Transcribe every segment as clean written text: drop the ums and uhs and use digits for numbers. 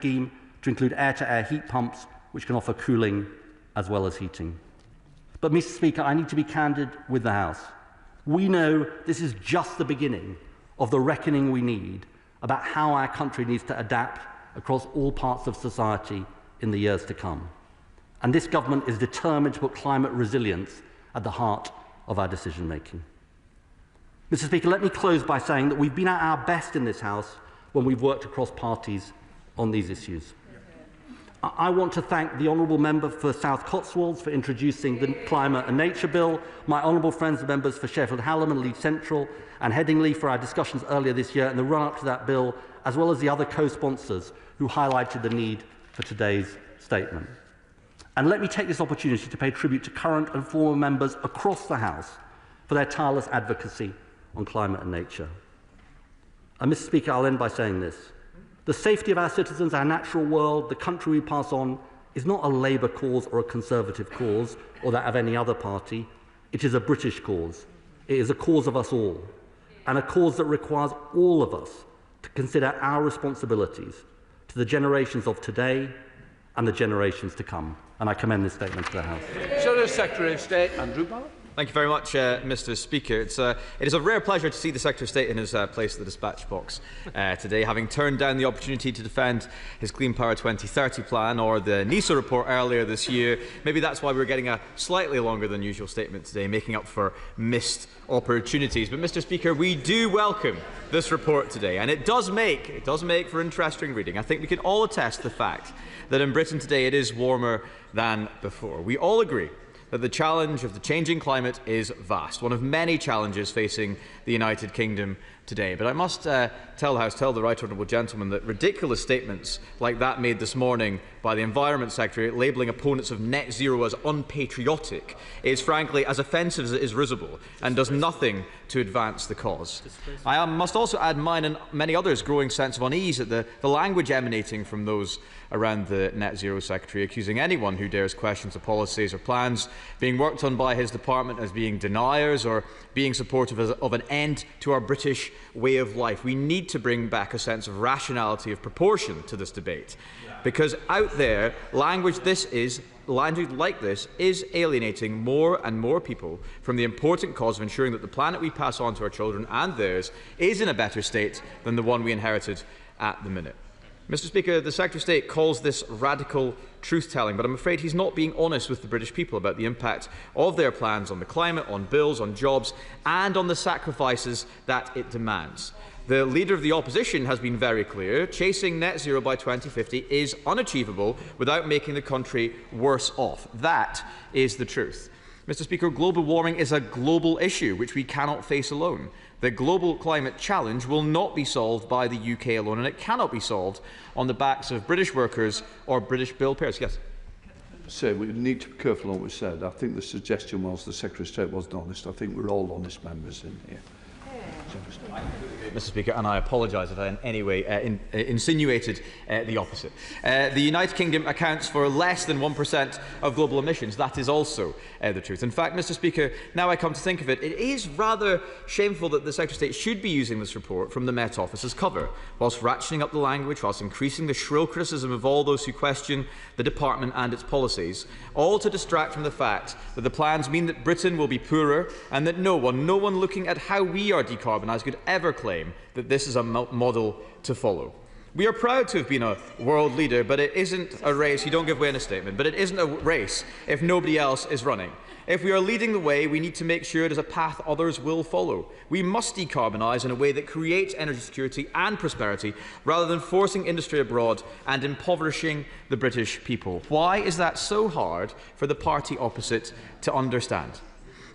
scheme to include air-to-air heat pumps, which can offer cooling as well as heating. But, Mr. Speaker, I need to be candid with the House. We know this is just the beginning of the reckoning we need about how our country needs to adapt across all parts of society in the years to come. And this government is determined to put climate resilience at the heart of our decision-making. Mr. Speaker, let me close by saying that we've been at our best in this House when we've worked across parties on these issues. I want to thank the honourable member for South Cotswolds for introducing the Climate and Nature Bill, my honourable friends, the members for Sheffield Hallam and Leeds Central and Headingley for our discussions earlier this year in the run-up to that bill, as well as the other co-sponsors who highlighted the need for today's statement. And let me take this opportunity to pay tribute to current and former members across the House for their tireless advocacy on climate and nature. And Mr. Speaker, I'll end by saying this. The safety of our citizens, our natural world, the country we pass on, is not a Labour cause or a Conservative cause or that of any other party. It is a British cause. It is a cause of us all, and a cause that requires all of us to consider our responsibilities to the generations of today and the generations to come. And I commend this statement to the House. Secretary of State Andrew Barr. Thank you very much, Mr. Speaker. It is a rare pleasure to see the Secretary of State in his place at the dispatch box today, having turned down the opportunity to defend his Clean Power 2030 plan or the NISA report earlier this year. Maybe that's why we're getting a slightly longer than usual statement today, making up for missed opportunities. But, Mr. Speaker, we do welcome this report today, and it does make for interesting reading. I think we can all attest to the fact that in Britain today it is warmer than before. We all agree that the challenge of the changing climate is vast, one of many challenges facing the United Kingdom today. But I must tell the House, tell the right honourable gentleman, that ridiculous statements like that made this morning by the Environment Secretary labelling opponents of net zero as unpatriotic is frankly as offensive as it is risible and does nothing to advance the cause. I must also add mine and many others' growing sense of unease at the language emanating from those around the Net Zero Secretary, accusing anyone who dares question the policies or plans being worked on by his department as being deniers or being supportive of an end to our British way of life. We need to bring back a sense of rationality, of proportion to this debate, because out there, language like this is alienating more and more people from the important cause of ensuring that the planet we pass on to our children and theirs is in a better state than the one we inherited at the minute. Mr. Speaker, the Secretary of State calls this radical truth-telling, but I'm afraid he's not being honest with the British people about the impact of their plans on the climate, on bills, on jobs, and on the sacrifices that it demands. The Leader of the Opposition has been very clear. Chasing net zero by 2050 is unachievable without making the country worse off. That is the truth. Mr. Speaker, global warming is a global issue which we cannot face alone. The global climate challenge will not be solved by the UK alone, and it cannot be solved on the backs of British workers or British bill payers. Yes. So we need to be careful on what we said. I think the suggestion was the Secretary of State wasn't honest. I think we're all honest members in here. Mr. Speaker, and I apologise if I in any way insinuated the opposite. The United Kingdom accounts for less than 1% of global emissions. That is also the truth. In fact, Mr. Speaker, now I come to think of it, it is rather shameful that the Secretary of State should be using this report from the Met Office as cover, whilst ratcheting up the language, whilst increasing the shrill criticism of all those who question the department and its policies, all to distract from the fact that the plans mean that Britain will be poorer and that no one looking at how we are decarbonised could ever claim that this is a model to follow. We are proud to have been a world leader, but it isn't a race. You don't give way in a statement, but it isn't a race if nobody else is running. If we are leading the way, we need to make sure it is a path others will follow. We must decarbonise in a way that creates energy security and prosperity, rather than forcing industry abroad and impoverishing the British people. Why is that so hard for the party opposite to understand?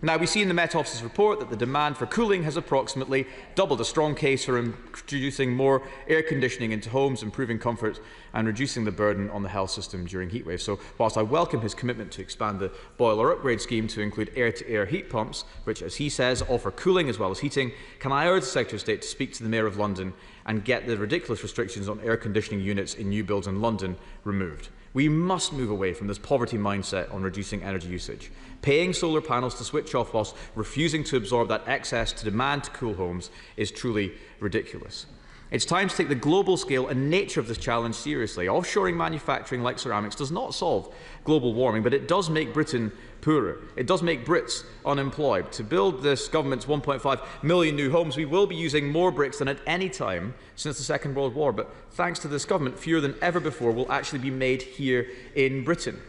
Now, we see in the Met Office's report that the demand for cooling has approximately doubled, a strong case for introducing more air conditioning into homes, improving comfort and reducing the burden on the health system during heatwaves. So, whilst I welcome his commitment to expand the boiler upgrade scheme to include air-to-air heat pumps, which, as he says, offer cooling as well as heating, can I urge the Secretary of State to speak to the Mayor of London and get the ridiculous restrictions on air conditioning units in new builds in London removed? We must move away from this poverty mindset on reducing energy usage. Paying solar panels to switch off whilst refusing to absorb that excess to demand to cool homes is truly ridiculous. It's time to take the global scale and nature of this challenge seriously. Offshoring manufacturing like ceramics does not solve global warming, but it does make Britain poorer. It does make Brits unemployed. To build this government's 1.5 million new homes, we will be using more bricks than at any time since the Second World War. But thanks to this government, fewer than ever before will actually be made here in Britain.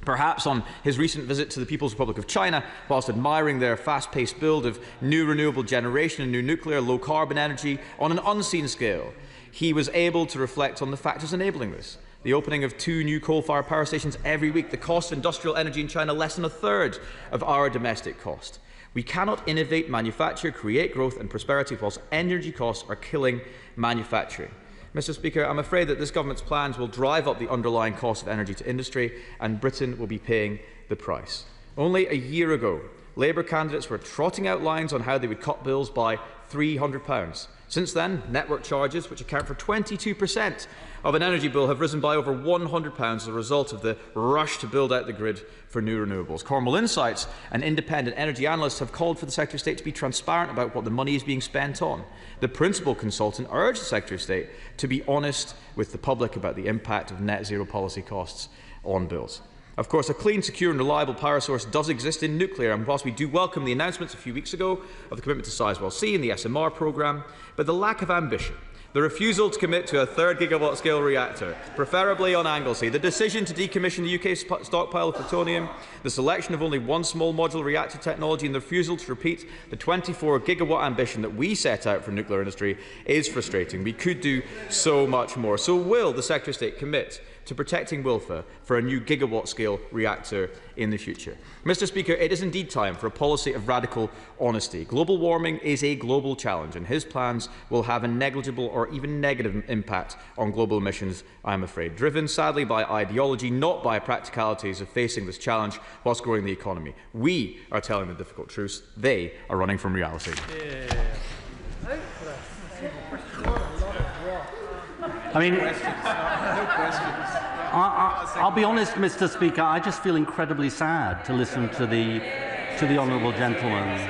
Perhaps on his recent visit to the People's Republic of China, whilst admiring their fast-paced build of new renewable generation and new nuclear low-carbon energy on an unseen scale, he was able to reflect on the factors enabling this. The opening of 2 new coal-fired power stations every week, the cost of industrial energy in China less than a third of our domestic cost. We cannot innovate, manufacture, create growth and prosperity whilst energy costs are killing manufacturing. Mr. Speaker, I'm afraid that this government's plans will drive up the underlying cost of energy to industry, and Britain will be paying the price. Only a year ago, Labour candidates were trotting out lines on how they would cut bills by £300. Since then, network charges, which account for 22% of an energy bill, have risen by over £100 as a result of the rush to build out the grid for new renewables. Cornwall Insights and independent energy analysts have called for the Secretary of State to be transparent about what the money is being spent on. The principal consultant urged the Secretary of State to be honest with the public about the impact of net zero policy costs on bills. Of course, a clean, secure and reliable power source does exist in nuclear, and whilst we do welcome the announcements a few weeks ago of the commitment to Sizewell C and the SMR programme, but the lack of ambition, the refusal to commit to a 3rd gigawatt scale reactor, preferably on Anglesey, the decision to decommission the UK stockpile of plutonium, the selection of only 1 small modular reactor technology and the refusal to repeat the 24 gigawatt ambition that we set out for nuclear industry is frustrating. We could do so much more. So will the Secretary of State commit to protecting Wilfa for a new gigawatt-scale reactor in the future? Mr. Speaker, it is indeed time for a policy of radical honesty. Global warming is a global challenge, and his plans will have a negligible or even negative impact on global emissions, I am afraid, driven sadly by ideology, not by practicalities of facing this challenge whilst growing the economy. We are telling the difficult truths. They are running from reality. I mean, I'll be honest, Mr. Speaker, I just feel incredibly sad to listen to the honourable gentleman,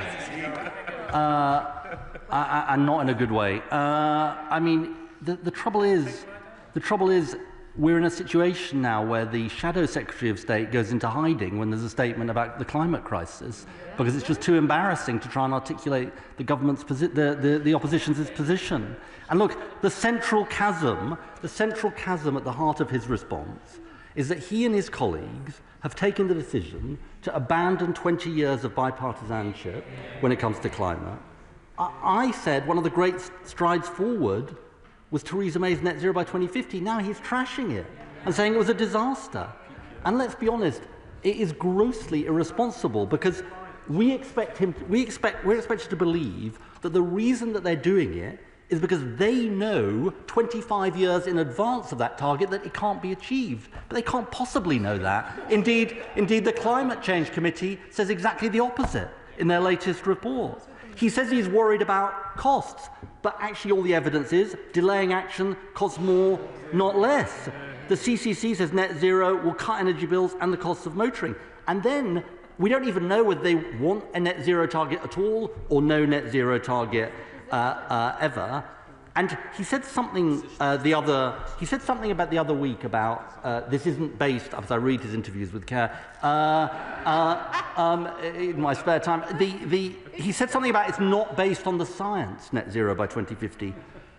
and not in a good way. I mean, the trouble is, we're in a situation now where the Shadow Secretary of State goes into hiding when there's a statement about the climate crisis, because it's just too embarrassing to try and articulate the government's the opposition's position. And look, the central chasm at the heart of his response is that he and his colleagues have taken the decision to abandon 20 years of bipartisanship when it comes to climate. I said one of the great strides forward was Theresa May's net zero by 2050. Now he's trashing it and saying it was a disaster. And let's be honest, it is grossly irresponsible, because we're expected to believe that the reason that they're doing it is because they know 25 years in advance of that target that it can't be achieved. But they can't possibly know that. Indeed, the Climate Change Committee says exactly the opposite in their latest report. He says he's worried about costs, but actually all the evidence is delaying action costs more, not less. The CCC says net zero will cut energy bills and the costs of motoring. And then we don't even know whether they want a net zero target at all or no net zero target ever. And he said something about the other week about this isn't based, as I read his interviews with Kerr, in my spare time, he said something about it's not based on the science, net zero by 2050.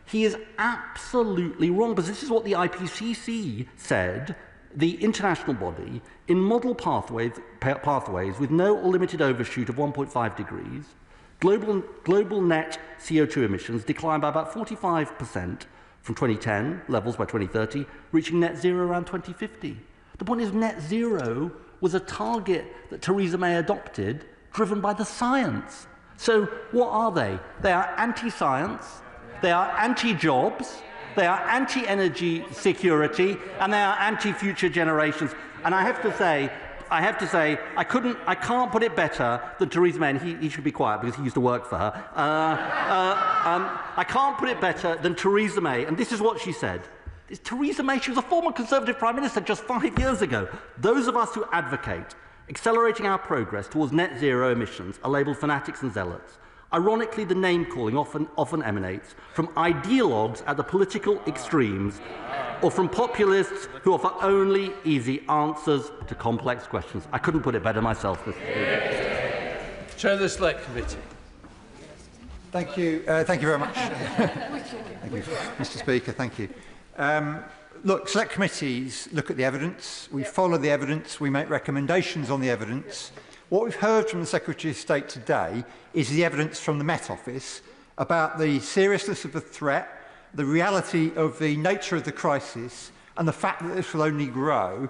He is absolutely wrong, because this is what the IPCC said, the international body, in model pathways with no or limited overshoot of 1.5 degrees, global net CO2 emissions declined by about 45% from 2010 levels by 2030, reaching net zero around 2050. The point is, net zero was a target that Theresa May adopted, driven by the science. So what are they? They are anti-science, they are anti-jobs, they are anti-energy security, and they are anti-future generations. And I have to say, I can't put it better than Theresa May, and he should be quiet because he used to work for her. I can't put it better than Theresa May, and this is what she said. Theresa May, she was a former Conservative Prime Minister just 5 years ago. Those of us who advocate accelerating our progress towards net zero emissions are labelled fanatics and zealots. Ironically, the name-calling often emanates from ideologues at the political extremes or from populists who offer only easy answers to complex questions. I couldn't put it better myself. Chair of the Select Committee. Thank you very much. Thank you, Mr. Speaker. Thank you. Look, select committees look at the evidence. We follow the evidence. We make recommendations on the evidence. What we've heard from the Secretary of State today is the evidence from the Met Office about the seriousness of the threat, the reality of the nature of the crisis, and the fact that this will only grow.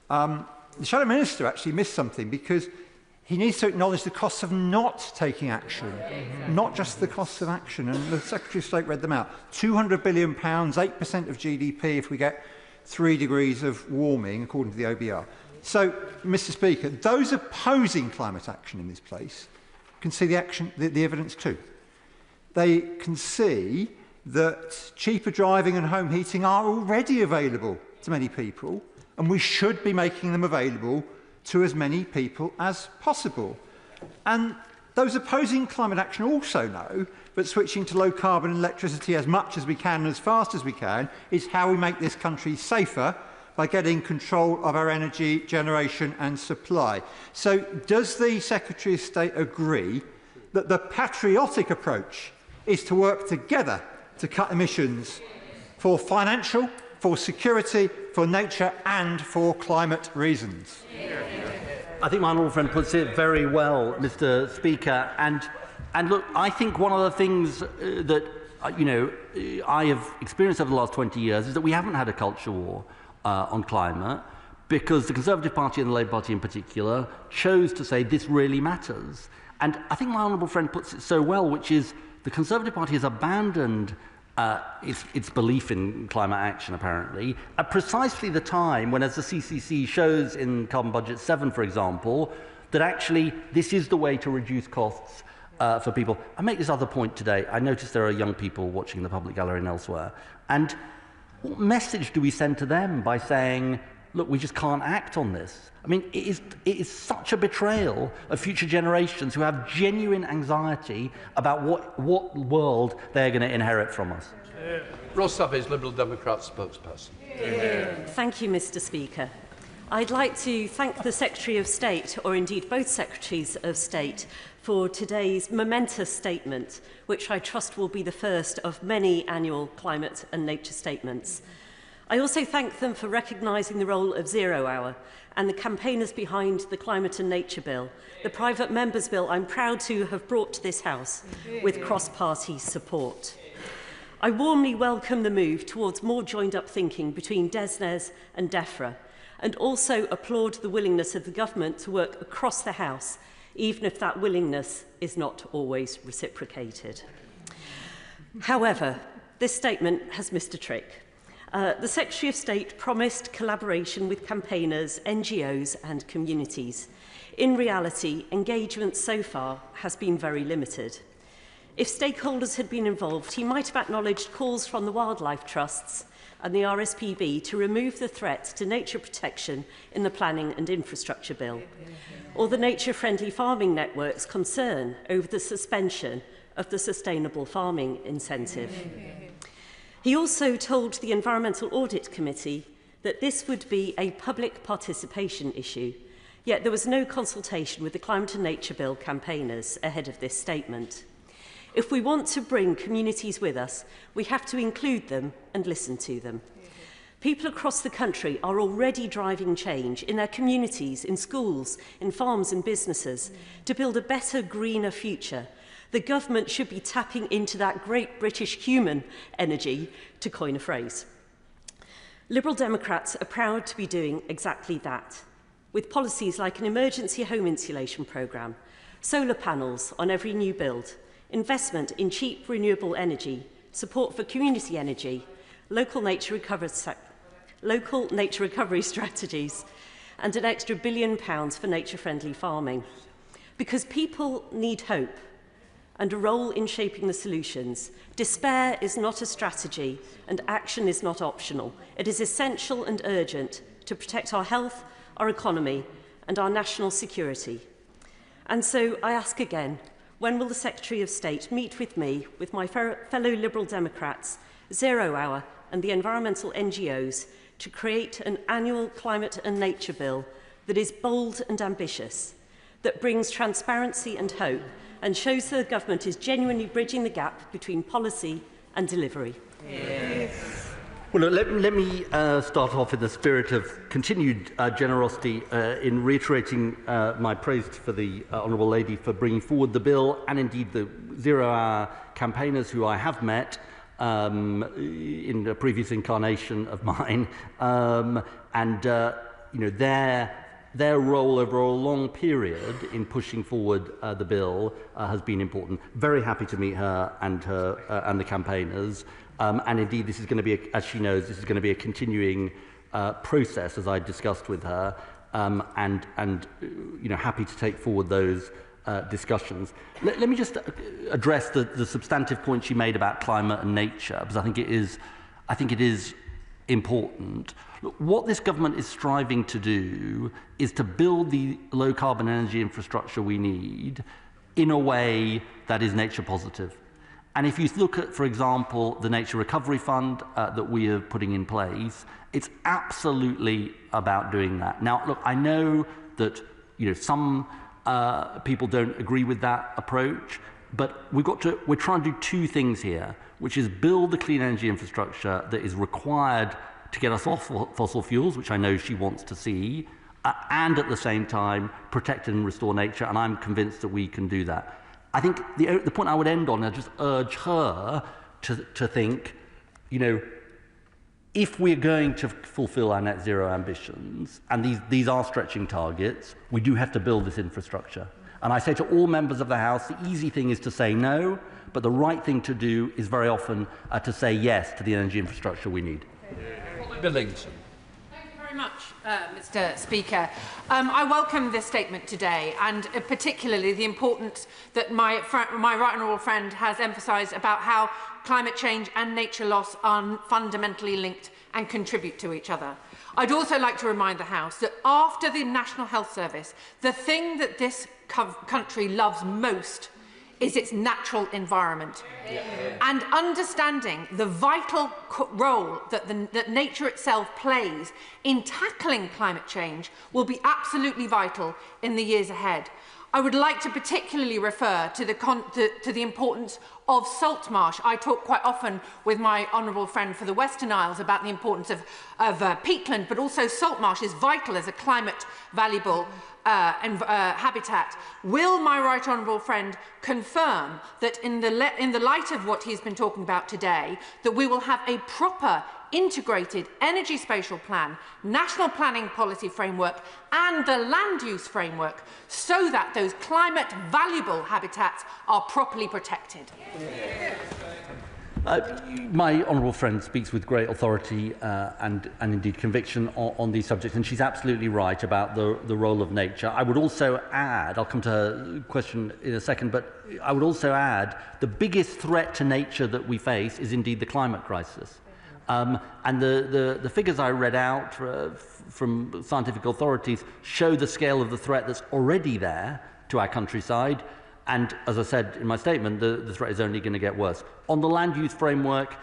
The Shadow Minister actually missed something, because he needs to acknowledge the costs of not taking action, not just the costs of action. And the Secretary of State read them out. £200 billion, 8% of GDP if we get 3 degrees of warming, according to the OBR. So, Mr. Speaker, those opposing climate action in this place can see the evidence too. They can see that cheaper driving and home heating are already available to many people, and we should be making them available to as many people as possible. And those opposing climate action also know that switching to low-carbon electricity as much as we can and as fast as we can is how we make this country safer, by getting control of our energy generation and supply. So does the Secretary of State agree that the patriotic approach is to work together to cut emissions for financial, for security, for nature and for climate reasons? I think my honourable friend puts it very well, Mr. Speaker. And look, I think one of the things that I have experienced over the last 20 years is that we haven't had a culture war on climate, because the Conservative Party and the Labour Party in particular chose to say this really matters. And I think my honourable friend puts it so well, which is the Conservative Party has abandoned its belief in climate action, apparently, at precisely the time when, as the CCC shows in Carbon Budget 7, for example, that actually this is the way to reduce costs for people. I make this other point today. I notice there are young people watching the public gallery and elsewhere. And what message do we send to them by saying, look, we just can't act on this? I mean, it is such a betrayal of future generations who have genuine anxiety about what world they're going to inherit from us. Ross Savage, Liberal Democrat spokesperson. Thank you, Mr. Speaker. I'd like to thank the Secretary of State, or indeed both Secretaries of State, for today's momentous statement, which I trust will be the first of many annual climate and nature statements. I also thank them for recognising the role of Zero Hour and the campaigners behind the Climate and Nature Bill, the private members' bill I'm proud to have brought to this House with cross-party support. I warmly welcome the move towards more joined-up thinking between DESNES and DEFRA, and also applaud the willingness of the government to work across the House, even if that willingness is not always reciprocated. However, this statement has missed a trick. The Secretary of State promised collaboration with campaigners, NGOs and communities. In reality, engagement so far has been very limited. If stakeholders had been involved, he might have acknowledged calls from the wildlife trusts and the RSPB to remove the threat to nature protection in the Planning and Infrastructure Bill, or the nature-friendly farming network's concern over the suspension of the Sustainable Farming Incentive. He also told the Environmental Audit Committee that this would be a public participation issue, yet there was no consultation with the Climate and Nature Bill campaigners ahead of this statement. If we want to bring communities with us, we have to include them and listen to them. People across the country are already driving change in their communities, in schools, in farms and businesses to build a better, greener future. The government should be tapping into that great British human energy, to coin a phrase. Liberal Democrats are proud to be doing exactly that, with policies like an emergency home insulation programme, solar panels on every new build, investment in cheap renewable energy, support for community energy, local nature recovery strategies, and an extra £1 billion for nature-friendly farming. Because people need hope and a role in shaping the solutions. Despair is not a strategy and action is not optional. It is essential and urgent to protect our health, our economy and our national security. And so I ask again, When will the Secretary of State meet with me, with my fellow Liberal Democrats, Zero Hour and the environmental NGOs to create an annual climate and nature bill that is bold and ambitious, that brings transparency and hope and shows that the government is genuinely bridging the gap between policy and delivery? Yes. Well, let me start off in the spirit of continued generosity in reiterating my praise for the Honourable Lady for bringing forward the bill, and indeed the Zero-Hour campaigners who I have met in a previous incarnation of mine, and you know, their role over a long period in pushing forward the bill has been important. Very happy to meet her and the campaigners. And indeed, this is going to be, as she knows, this is going to be a continuing process, as I discussed with her, and you know, happy to take forward those discussions. Let me just address the substantive point she made about climate and nature, because I think it is important. Look, what this government is striving to do is to build the low carbon energy infrastructure we need in a way that is nature positive. And if you look at, for example, the Nature Recovery Fund that we are putting in place, it's absolutely about doing that. Now, look, I know that some people don't agree with that approach, but we're trying to do two things here, which is build the clean energy infrastructure that is required to get us off fossil fuels, which I know she wants to see, and at the same time protect and restore nature, and I'm convinced that we can do that. I think the point I would end on, I just urge her to think, if we're going to fulfill our net zero ambitions, and these are stretching targets, we do have to build this infrastructure. And I say to all members of the House, the easy thing is to say no, but the right thing to do is very often to say yes to the energy infrastructure we need. Billington. Much, Mr. Speaker. I welcome this statement today, and particularly the importance that my right honourable friend has emphasised about how climate change and nature loss are fundamentally linked and contribute to each other. I'd also like to remind the House that after the National Health Service, the thing that this country loves most is its natural environment. Yeah. And understanding the vital role that nature itself plays in tackling climate change will be absolutely vital in the years ahead. I would like to particularly refer to the importance of salt marsh. I talk quite often with my honourable friend for the Western Isles about the importance of peatland, but also salt marsh is vital as a climate valuable habitat. Will my right honourable friend confirm that in the light of what he's been talking about today, that we will have a proper integrated energy spatial plan, national planning policy framework and the land use framework so that those climate valuable habitats are properly protected? My honourable friend speaks with great authority and indeed conviction on these subjects, and she's absolutely right about the role of nature. I would also add, I'll come to her question in a second, but I would also add the biggest threat to nature that we face is indeed the climate crisis. And the figures I read out from scientific authorities show the scale of the threat that's already there to our countryside. And as I said in my statement, the threat is only going to get worse. On the land use framework,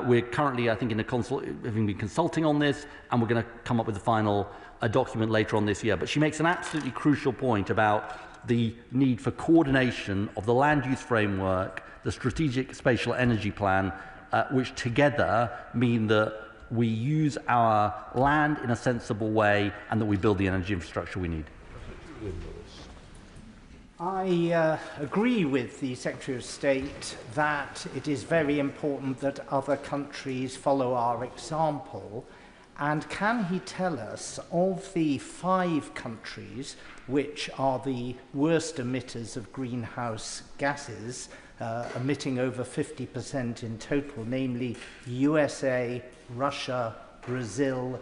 we're currently, I think, having been consulting on this, and we're going to come up with a final document later on this year. But she makes an absolutely crucial point about the need for coordination of the land use framework, the strategic spatial energy plan, which together mean that we use our land in a sensible way and that we build the energy infrastructure we need. I agree with the Secretary of State that it is very important that other countries follow our example. And can he tell us, of the 5 countries which are the worst emitters of greenhouse gases, emitting over 50% in total, namely USA, Russia, Brazil,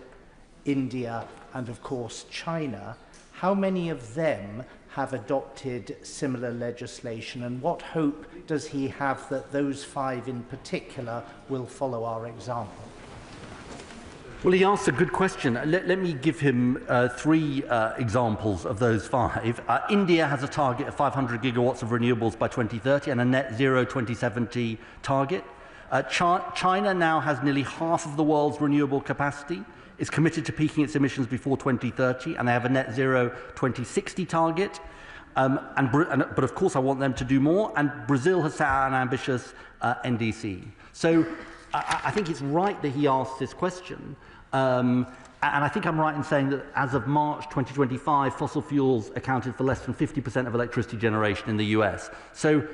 India, and of course China, how many of them have adopted similar legislation, and what hope does he have that those 5 in particular will follow our example? Well, he asked a good question. Let me give him three examples of those five. India has a target of 500 gigawatts of renewables by 2030 and a net zero 2070 target. China now has nearly half of the world's renewable capacity, is committed to peaking its emissions before 2030, and they have a net zero 2060 target. But of course I want them to do more, and Brazil has set out an ambitious NDC. So I think it's right that he asked this question, and I think I'm right in saying that as of March 2025, fossil fuels accounted for less than 50% of electricity generation in the US. So,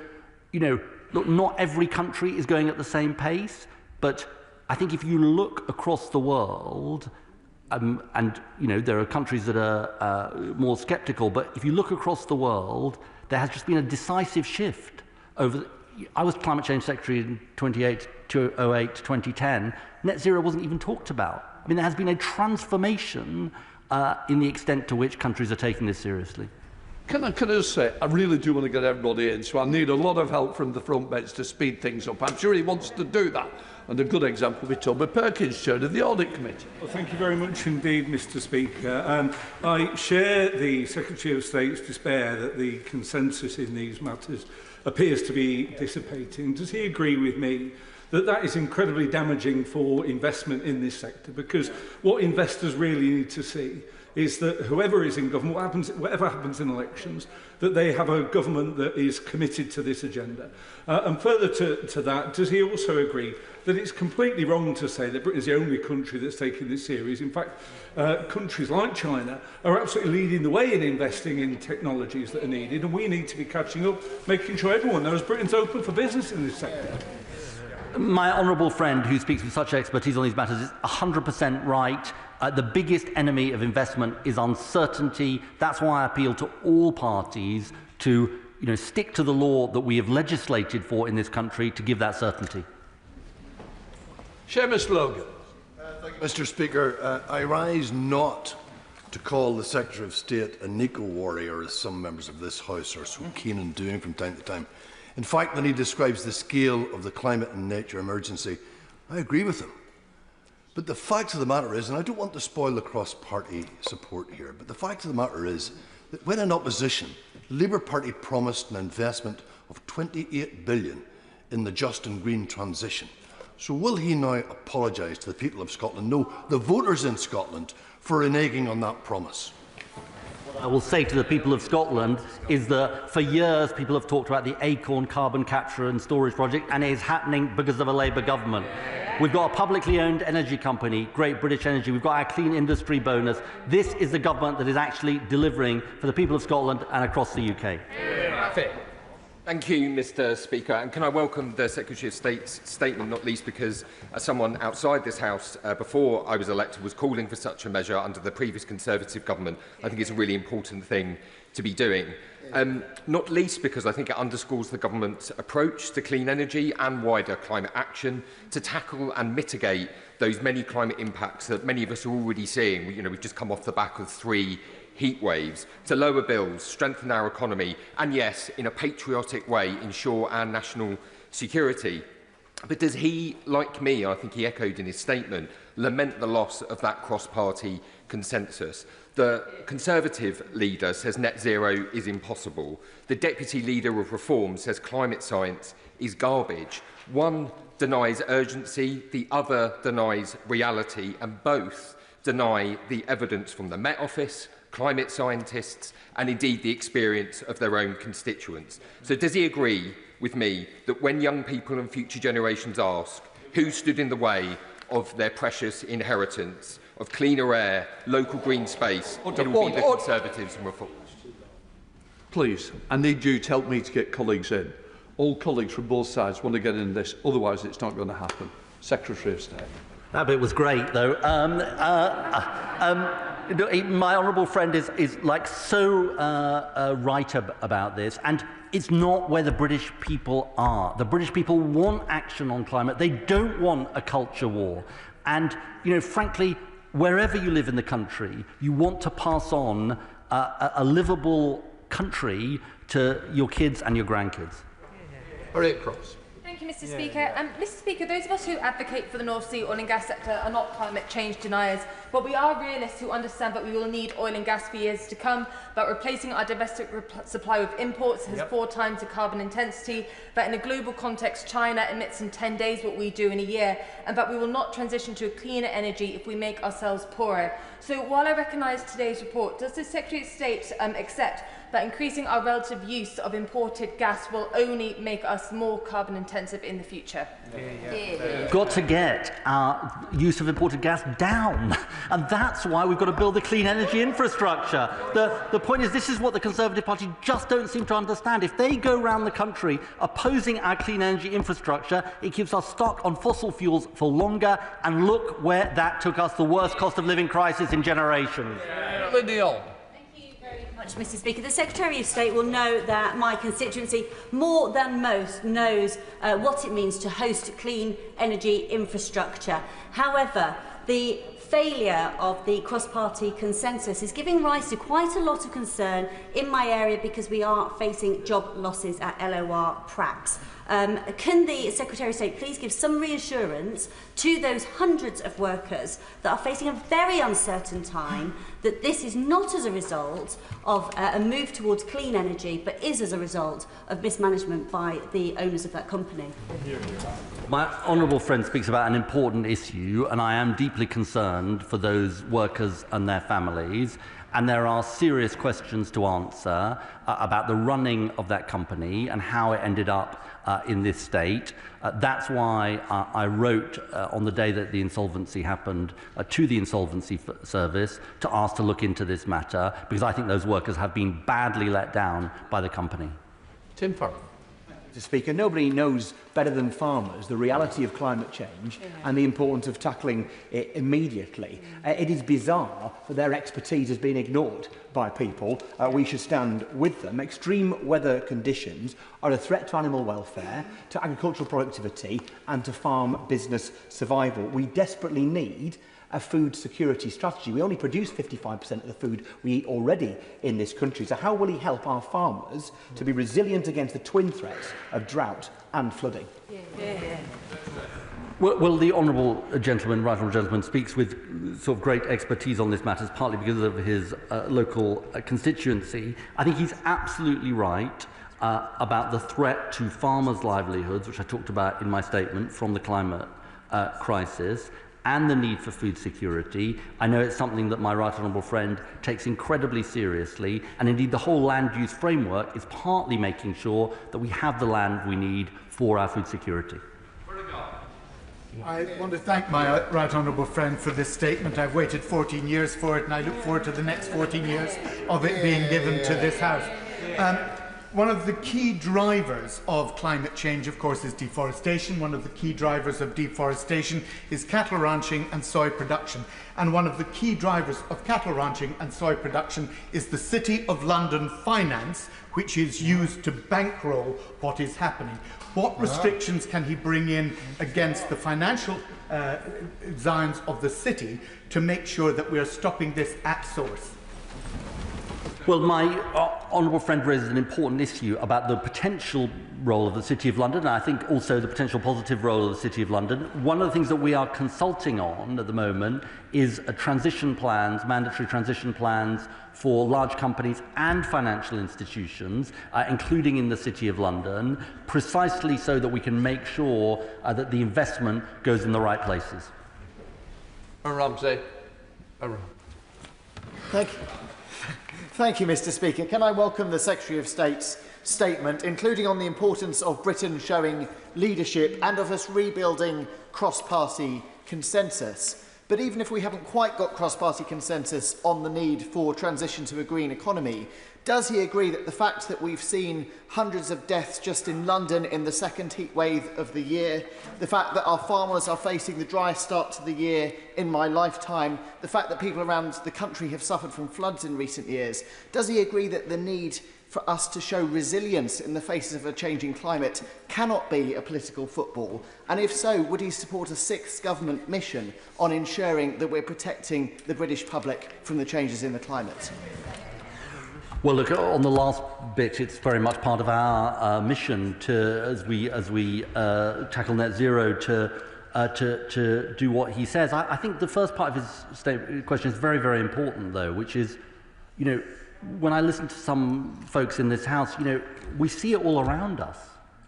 you know, look, not every country is going at the same pace, but I think if you look across the world, and you know, there are countries that are more sceptical, but if you look across the world, there has just been a decisive shift over. I was Climate Change Secretary in 2008 to 2010. Net zero wasn't even talked about. I mean, there has been a transformation in the extent to which countries are taking this seriously. Can I just say, I really do want to get everybody in, so I need a lot of help from the front bench to speed things up. I'm sure he wants to do that. And a good example will be Toby Perkins, Chair of the Audit Committee. Well, thank you very much indeed, Mr Speaker. I share the Secretary of State's despair that the consensus in these matters appears to be dissipating. Does he agree with me that that is incredibly damaging for investment in this sector? Because what investors really need to see is that whoever is in government, whatever happens in elections, that they have a government that is committed to this agenda. And further to that, does he also agree that it's completely wrong to say that Britain is the only country that's taking this serious? In fact, countries like China are absolutely leading the way in investing in technologies that are needed, and we need to be catching up, making sure everyone knows Britain's open for business in this sector. My honourable friend, who speaks with such expertise on these matters, is 100% right. The biggest enemy of investment is uncertainty. That's why I appeal to all parties to, stick to the law that we have legislated for in this country to give that certainty. Seamus Logan. Thank you, Mr Speaker. I rise not to call the Secretary of State a Nico-warrior, as some members of this House are so keen on doing from time to time. In fact, when he describes the scale of the climate and nature emergency, I agree with him. But the fact of the matter is, and I don't want to spoil the cross-party support here, but the fact of the matter is that when in opposition, the Labour Party promised an investment of £28 billion in the just and green transition. So will he now apologise to the people of Scotland, no, the voters in Scotland, for reneging on that promise? What I will say to the people of Scotland is that for years people have talked about the Acorn carbon capture and storage project, and it is happening because of a Labour government. We've got a publicly owned energy company, Great British Energy. We've got our clean industry bonus. This is the government that is actually delivering for the people of Scotland and across the UK. Thank you, Mr Speaker. And can I welcome the Secretary of State's statement, not least because as someone outside this House before I was elected was calling for such a measure under the previous Conservative government. I think it's a really important thing to be doing. Not least because I think it underscores the government's approach to clean energy and wider climate action to tackle and mitigate those many climate impacts that many of us are already seeing. We've just come off the back of 3 heat waves, to lower bills, strengthen our economy, and yes, in a patriotic way, ensure our national security. But does he, like me, I think he echoed in his statement, lament the loss of that cross-party consensus? The Conservative leader says net zero is impossible. The Deputy Leader of Reform says climate science is garbage. One denies urgency, the other denies reality, and both deny the evidence from the Met Office, climate scientists, and indeed the experience of their own constituents. So does he agree with me that when young people and future generations ask who stood in the way of their precious inheritance of cleaner air, local green space, it will be the Conservatives and Reform? Please, I need you to help me to get colleagues in. All colleagues from both sides want to get in this, otherwise it's not going to happen. Secretary of State. That bit was great, though. My honourable friend is like so right about this, and it's not where the British people are. The British people want action on climate. They don't want a culture war. And, frankly, wherever you live in the country, you want to pass on a livable country to your kids and your grandkids. Harriet Cross. Thank Thank you, Mr. Speaker. Mr. Speaker, those of us who advocate for the North Sea oil and gas sector are not climate change deniers, but we are realists who understand that we will need oil and gas for years to come, that replacing our domestic supply with imports has 4 times the carbon intensity, that in a global context China emits in 10 days what we do in a year, and that we will not transition to a cleaner energy if we make ourselves poorer. So while I recognise today's report, does the Secretary of State accept that increasing our relative use of imported gas will only make us more carbon intensive in the future? Got to get our use of imported gas down, and that's why we've got to build the clean energy infrastructure. The point is, this is what the Conservative Party just don't seem to understand. If they go around the country opposing our clean energy infrastructure, it keeps us stuck on fossil fuels for longer, and look where that took us, the worst cost of living crisis in generations. Lydia. Mr. Speaker, the Secretary of State will know that my constituency, more than most, knows what it means to host clean energy infrastructure. However, the failure of the cross-party consensus is giving rise to quite a lot of concern in my area because we are facing job losses at LOR Prax. Can the Secretary of State please give some reassurance to those hundreds of workers that are facing a very uncertain time that this is not as a result of a move towards clean energy, but is as a result of mismanagement by the owners of that company? My honourable friend speaks about an important issue, and I am deeply concerned for those workers and their families. And there are serious questions to answer about the running of that company and how it ended up in this state. That's why I wrote on the day that the insolvency happened to the Insolvency Service to ask to look into this matter, because I think those workers have been badly let down by the company. Tim Farron. Mr. Speaker, nobody knows better than farmers the reality of climate change and the importance of tackling it immediately. It is bizarre that their expertise has been ignored by people. We should stand with them. Extreme weather conditions are a threat to animal welfare, to agricultural productivity and to farm business survival. We desperately need a food security strategy. We only produce 55% of the food we eat already in this country. So how will he help our farmers to be resilient against the twin threats of drought and flooding? Well, the honourable gentleman, right honourable gentleman, speaks with sort of great expertise on this matter, partly because of his local constituency. I think he's absolutely right about the threat to farmers' livelihoods, which I talked about in my statement, from the climate crisis, and the need for food security. I know it's something that my right honourable friend takes incredibly seriously, and indeed the whole land use framework is partly making sure that we have the land we need for our food security. I want to thank my right honourable friend for this statement. I've waited 14 years for it, and I look forward to the next 14 years of it being given to this House. One of the key drivers of climate change, of course, is deforestation. One of the key drivers of deforestation is cattle ranching and soy production. And one of the key drivers of cattle ranching and soy production is the City of London finance, which is used to bankroll what is happening. What restrictions can he bring in against the financial designs of the city to make sure that we are stopping this at source? Well, my honourable friend raises an important issue about the potential role of the City of London, and I think also the potential positive role of the City of London. One of the things that we are consulting on at the moment is transition plans, mandatory transition plans for large companies and financial institutions, including in the City of London, precisely so that we can make sure that the investment goes in the right places. Ramsey. Thank you. Thank you, Mr. Speaker. Can I welcome the Secretary of State's statement, including on the importance of Britain showing leadership and of us rebuilding cross-party consensus. But even if we haven't quite got cross-party consensus on the need for transition to a green economy, does he agree that the fact that we've seen hundreds of deaths just in London in the second heat wave of the year, the fact that our farmers are facing the driest start to the year in my lifetime, the fact that people around the country have suffered from floods in recent years, does he agree that the need for us to show resilience in the face of a changing climate cannot be a political football? And if so, would he support a sixth government mission on ensuring that we're protecting the British public from the changes in the climate? Well, look, on the last bit, it's very much part of our mission to, as we tackle net zero, to do what he says. I think the first part of his question is very, very important, though, which is, you know, when I listen to some folks in this House, you know, we see it all around us.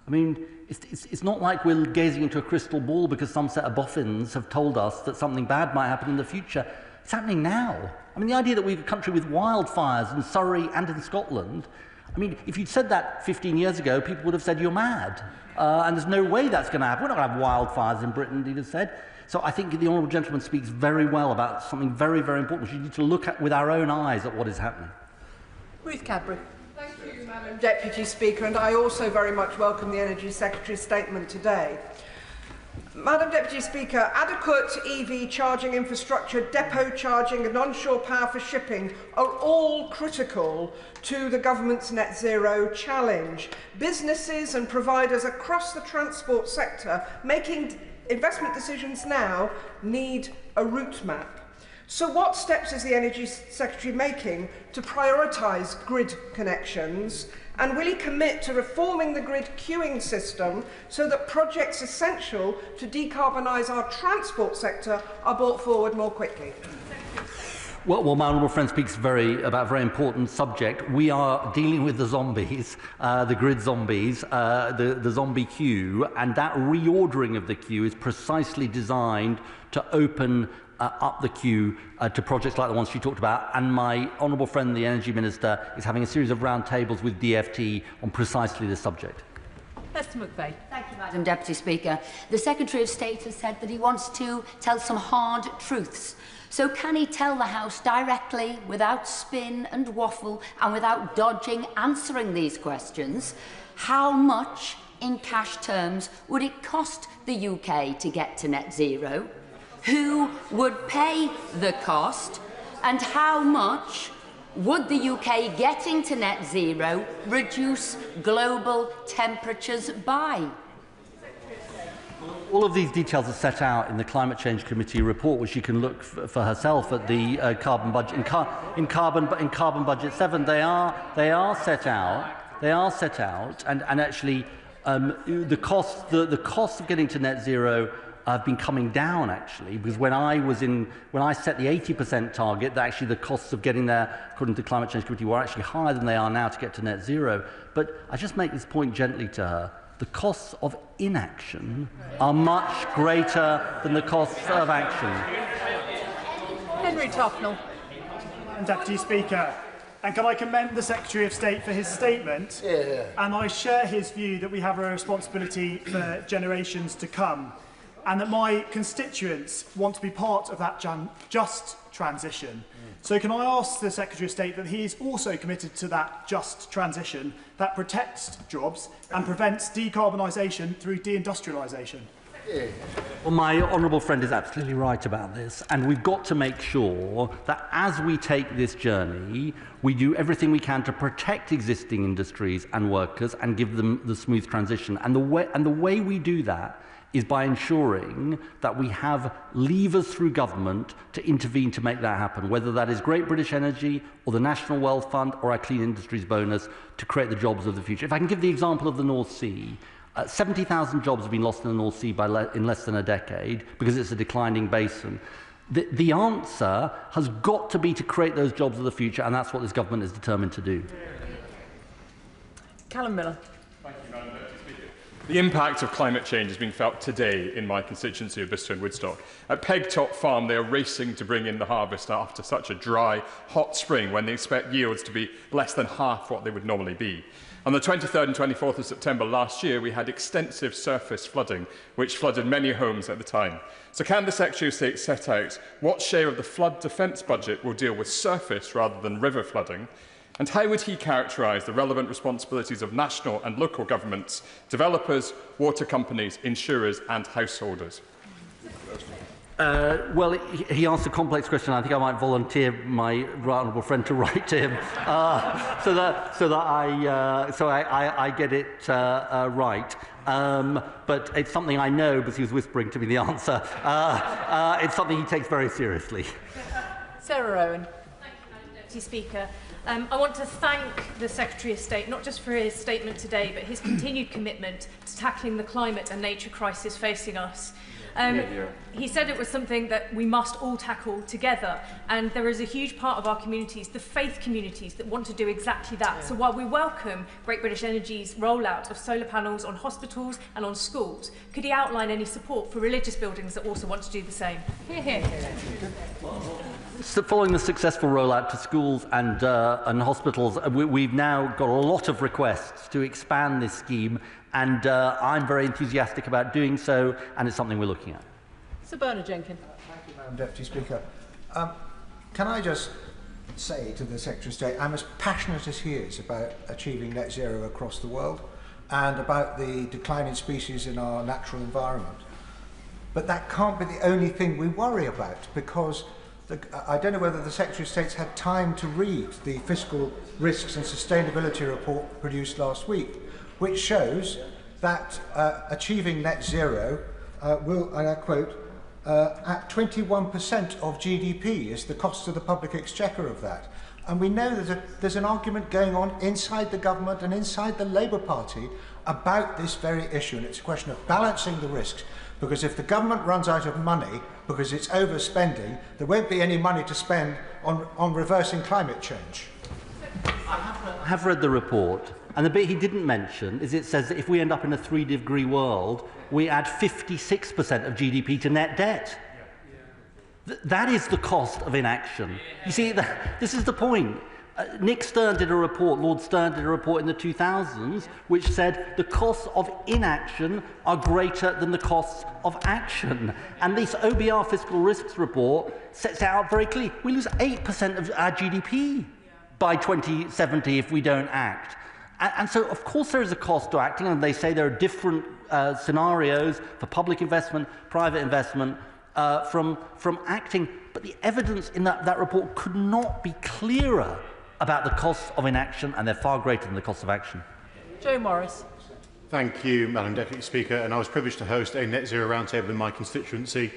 I mean, it's not like we're gazing into a crystal ball because some set of boffins have told us that something bad might happen in the future. It's happening now. I mean, the idea that we're a country with wildfires in Surrey and in Scotland, I mean, if you'd said that 15 years ago, people would have said you're mad. And there's no way that's going to happen. We're not going to have wildfires in Britain, he'd have said. So I think the Honourable Gentleman speaks very well about something very, very important. We need to look at with our own eyes at what is happening. Ruth Cadbury. Thank you, Madam Deputy Speaker, and I also very much welcome the Energy Secretary's statement today. Madam Deputy Speaker, adequate EV charging infrastructure, depot charging and onshore power for shipping are all critical to the government's net zero challenge. Businesses and providers across the transport sector making investment decisions now need a route map. So what steps is the Energy Secretary making to prioritise grid connections, and will he commit to reforming the grid queuing system so that projects essential to decarbonise our transport sector are brought forward more quickly? Well, my honourable friend speaks about a very important subject. We are dealing with the zombies, the grid zombies, the zombie queue, and that reordering of the queue is precisely designed to open up the queue to projects like the ones she talked about, and my honourable friend, the Energy Minister, is having a series of roundtables with DFT on precisely this subject. Esther McVeigh. Thank you, Madam Deputy Speaker. The Secretary of State has said that he wants to tell some hard truths. So can he tell the House directly, without spin and waffle and without dodging answering these questions, how much in cash terms would it cost the UK to get to net zero? Who would pay the cost, and how much would the UK getting to net zero reduce global temperatures by? All of these details are set out in the Climate Change Committee report, which you can look for herself at the carbon budget in carbon budget 7. They are set out. They are set out, and actually the cost of getting to net zero have been coming down, actually, because when I set the 80% target, actually the costs of getting there, according to the Climate Change Committee, were actually higher than they are now to get to net zero. But I just make this point gently to her. The costs of inaction are much greater than the costs of action. Henry Tufnell. Deputy Speaker, and can I commend the Secretary of State for his statement? Yeah. And I share his view that we have a responsibility for generations to come, and that my constituents want to be part of that just transition. So can I ask the Secretary of State that he is also committed to that just transition that protects jobs and prevents decarbonisation through deindustrialisation? Well, my honourable friend is absolutely right about this, and we've got to make sure that as we take this journey, we do everything we can to protect existing industries and workers and give them the smooth transition. And the way we do that is by ensuring that we have levers through government to intervene to make that happen, whether that is Great British Energy or the National Wealth Fund or our Clean Industries bonus to create the jobs of the future. If I can give the example of the North Sea, 70,000 jobs have been lost in the North Sea in less than a decade because it's a declining basin. The answer has got to be to create those jobs of the future, and that's what this government is determined to do. Callum Miller. Thank you, Madam Deputy Speaker. The impact of climate change is being felt today in my constituency of Bicester and Woodstock. At Pegtop Farm, they are racing to bring in the harvest after such a dry, hot spring when they expect yields to be less than half what they would normally be. On the 23rd and 24th of September last year, we had extensive surface flooding, which flooded many homes at the time. So can the Secretary of State set out what share of the flood defence budget will deal with surface rather than river flooding? And how would he characterise the relevant responsibilities of national and local governments, developers, water companies, insurers and householders? Well, he asked a complex question. I think I might volunteer my right honourable friend to write to him so that I get it right. But it's something I know because he was whispering to me the answer. It's something he takes very seriously. Sarah Owen. Deputy Speaker. I want to thank the Secretary of State, not just for his statement today, but his continued commitment to tackling the climate and nature crisis facing us. He said it was something that we must all tackle together, and there is a huge part of our communities, the faith communities, that want to do exactly that. So while we welcome Great British Energy's rollout of solar panels on hospitals and on schools, could he outline any support for religious buildings that also want to do the same? Hear, hear. So following the successful rollout to schools and hospitals, we've now got a lot of requests to expand this scheme, and I'm very enthusiastic about doing so, and it's something we're looking at. Sir Bernard Jenkins. Thank you, Madam Deputy Speaker. Can I just say to the Secretary of State, I'm as passionate as he is about achieving net zero across the world and about the declining species in our natural environment. But that can't be the only thing we worry about, because I don't know whether the Secretary of State's had time to read the Fiscal Risks and Sustainability report produced last week, which shows that achieving net zero will, and I quote, at 21% of GDP is the cost of the public exchequer of that. And we know that there's an argument going on inside the government and inside the Labour Party about this very issue, and it's a question of balancing the risks. Because if the government runs out of money because it's overspending, there won't be any money to spend on reversing climate change. I have read the report, and the bit he didn't mention is it says that if we end up in a 3-degree world, we add 56% of GDP to net debt. That is the cost of inaction. You see, this is the point. Nick Stern did a report, Lord Stern did a report in the 2000s, which said the costs of inaction are greater than the costs of action. And this OBR fiscal risks report sets out very clearly. We lose 8% of our GDP by 2070 if we don't act. And so, of course, there is a cost to acting, and they say there are different scenarios for public investment, private investment, from acting. But the evidence in that report could not be clearer about the costs of inaction, and they're far greater than the costs of action. Joe Morris. Thank you, Madam Deputy Speaker. And I was privileged to host a net zero roundtable in my constituency.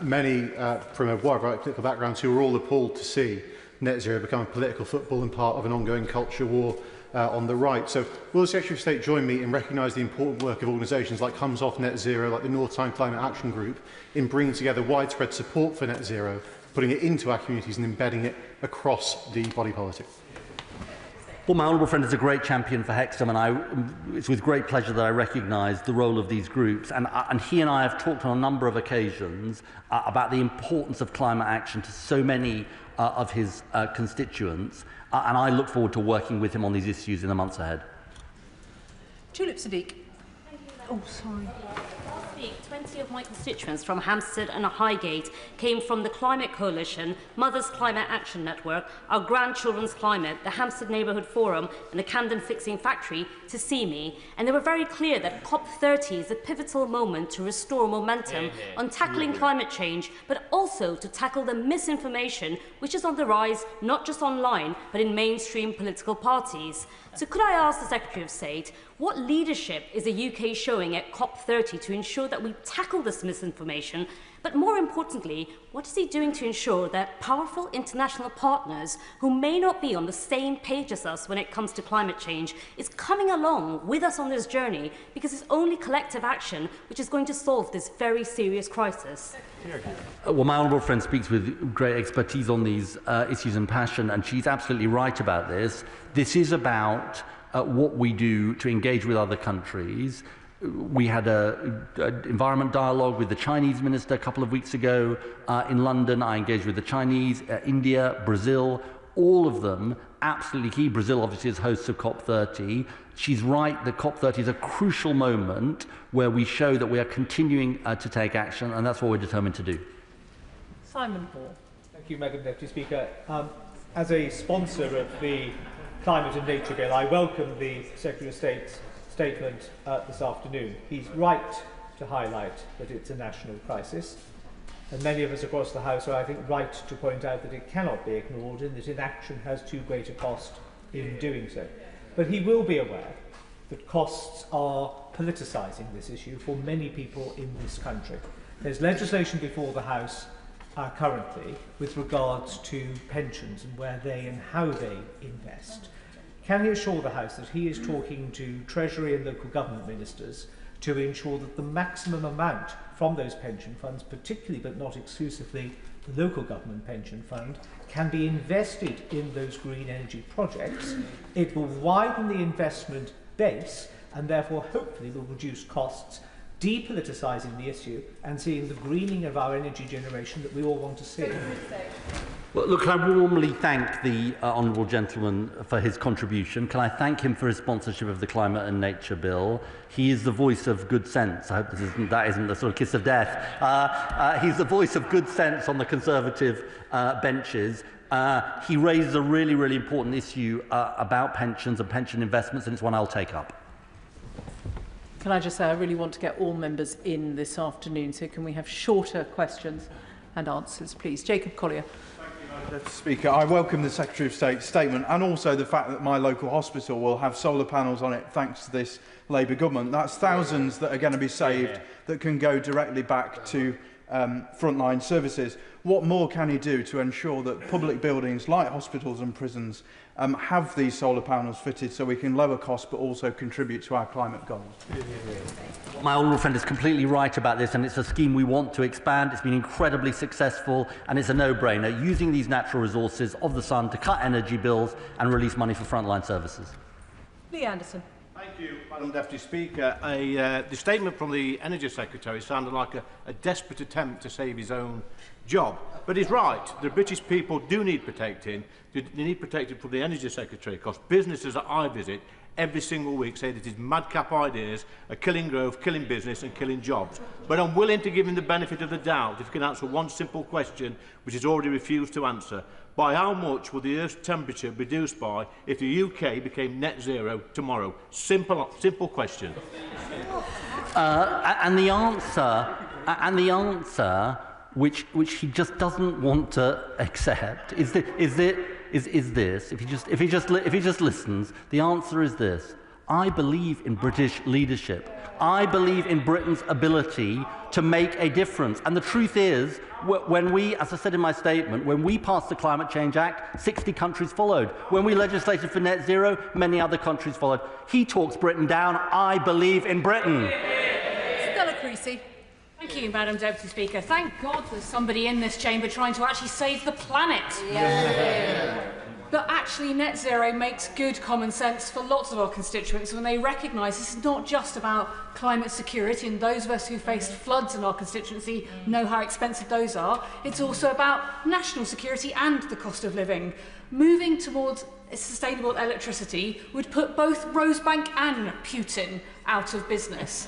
Many from a wide variety of political backgrounds who were all appalled to see net zero become a political football and part of an ongoing culture war on the right. So will the Secretary of State join me in recognising the important work of organisations like Comes Off Net Zero, like the North Tyne Climate Action Group, in bringing together widespread support for net zero, putting it into our communities and embedding it across the body politic? Well, my honourable friend is a great champion for Hexham, and it's with great pleasure that I recognise the role of these groups. And he and I have talked on a number of occasions about the importance of climate action to so many of his constituents, and I look forward to working with him on these issues in the months ahead. Tulip Sadiq. Oh, sorry. Last week, 20 of my constituents from Hampstead and Highgate came from the Climate Coalition, Mothers Climate Action Network, Our Grandchildren's Climate, the Hampstead Neighbourhood Forum and the Camden Fixing Factory to see me. And they were very clear that COP30 is a pivotal moment to restore momentum on tackling climate change, but also to tackle the misinformation which is on the rise, not just online, but in mainstream political parties. So could I ask the Secretary of State, what leadership is the UK showing at COP30 to ensure that we tackle this misinformation? But more importantly, what is he doing to ensure that powerful international partners who may not be on the same page as us when it comes to climate change is coming along with us on this journey, because it's only collective action which is going to solve this very serious crisis? Well, my honourable friend speaks with great expertise on these issues and passion, and she's absolutely right about this. This is about what we do to engage with other countries. We had an environment dialogue with the Chinese minister a couple of weeks ago in London. I engaged with the Chinese, India, Brazil, all of them absolutely key. Brazil obviously is host of COP30. She's right that COP30 is a crucial moment where we show that we are continuing to take action, and that's what we're determined to do. Simon Paul. Thank you, Madam Deputy Speaker. As a sponsor of the Climate and Nature Bill, I welcome the Secretary of State's statement this afternoon. He's right to highlight that it's a national crisis, and many of us across the House are, I think, right to point out that it cannot be ignored and that inaction has too great a cost in doing so. But he will be aware that costs are politicising this issue for many people in this country. There's legislation before the House currently with regards to pensions and where they and how they invest. Can he assure the House that he is talking to Treasury and local government ministers to ensure that the maximum amount from those pension funds, particularly but not exclusively the local government pension fund, can be invested in those green energy projects? It will widen the investment base and therefore hopefully will reduce costs, depoliticising the issue and seeing the greening of our energy generation that we all want to see. Well, look, can I warmly thank the honourable gentleman for his contribution. Can I thank him for his sponsorship of the Climate and Nature Bill? He is the voice of good sense. I hope that isn't the sort of kiss of death. He's the voice of good sense on the Conservative benches. He raises a really, really important issue about pensions and pension investments, and it's one I'll take up. Can I just say I really want to get all members in this afternoon, so can we have shorter questions and answers, please? Jacob Collier. Mr. Speaker, I welcome the Secretary of State's statement and also the fact that my local hospital will have solar panels on it thanks to this Labour government. That's thousands that are going to be saved that can go directly back to frontline services. What more can he do to ensure that public buildings like hospitals and prisons have these solar panels fitted so we can lower costs but also contribute to our climate goals? My honourable friend is completely right about this, and it's a scheme we want to expand. It's been incredibly successful and it's a no-brainer, using these natural resources of the sun to cut energy bills and release money for frontline services. Lee Anderson. Thank you, Madam Deputy Speaker. The statement from the Energy Secretary sounded like a desperate attempt to save his own job. But he's right. The British people do need protecting. They need protecting from the Energy Secretary, because businesses that I visit every single week say that his madcap ideas are killing growth, killing business and killing jobs. But I'm willing to give him the benefit of the doubt if he can answer one simple question which he's already refused to answer. By how much will the Earth's temperature be reduced by if the UK became net zero tomorrow? Simple question. And the answer, which he just doesn't want to accept, is this. If he just listens, the answer is this: I believe in British leadership. I believe in Britain's ability to make a difference. And the truth is, when we, as I said in my statement, when we passed the Climate Change Act, 60 countries followed. When we legislated for net zero, many other countries followed. He talks Britain down. I believe in Britain. Stella Creasy. Thank you, Madam Deputy Speaker. Thank God there's somebody in this chamber trying to actually save the planet. But actually, net zero makes good common sense for lots of our constituents when they recognise this is not just about climate security, and those of us who faced floods in our constituency know how expensive those are. It's also about national security and the cost of living. Moving towards sustainable electricity would put both Rosebank and Putin out of business.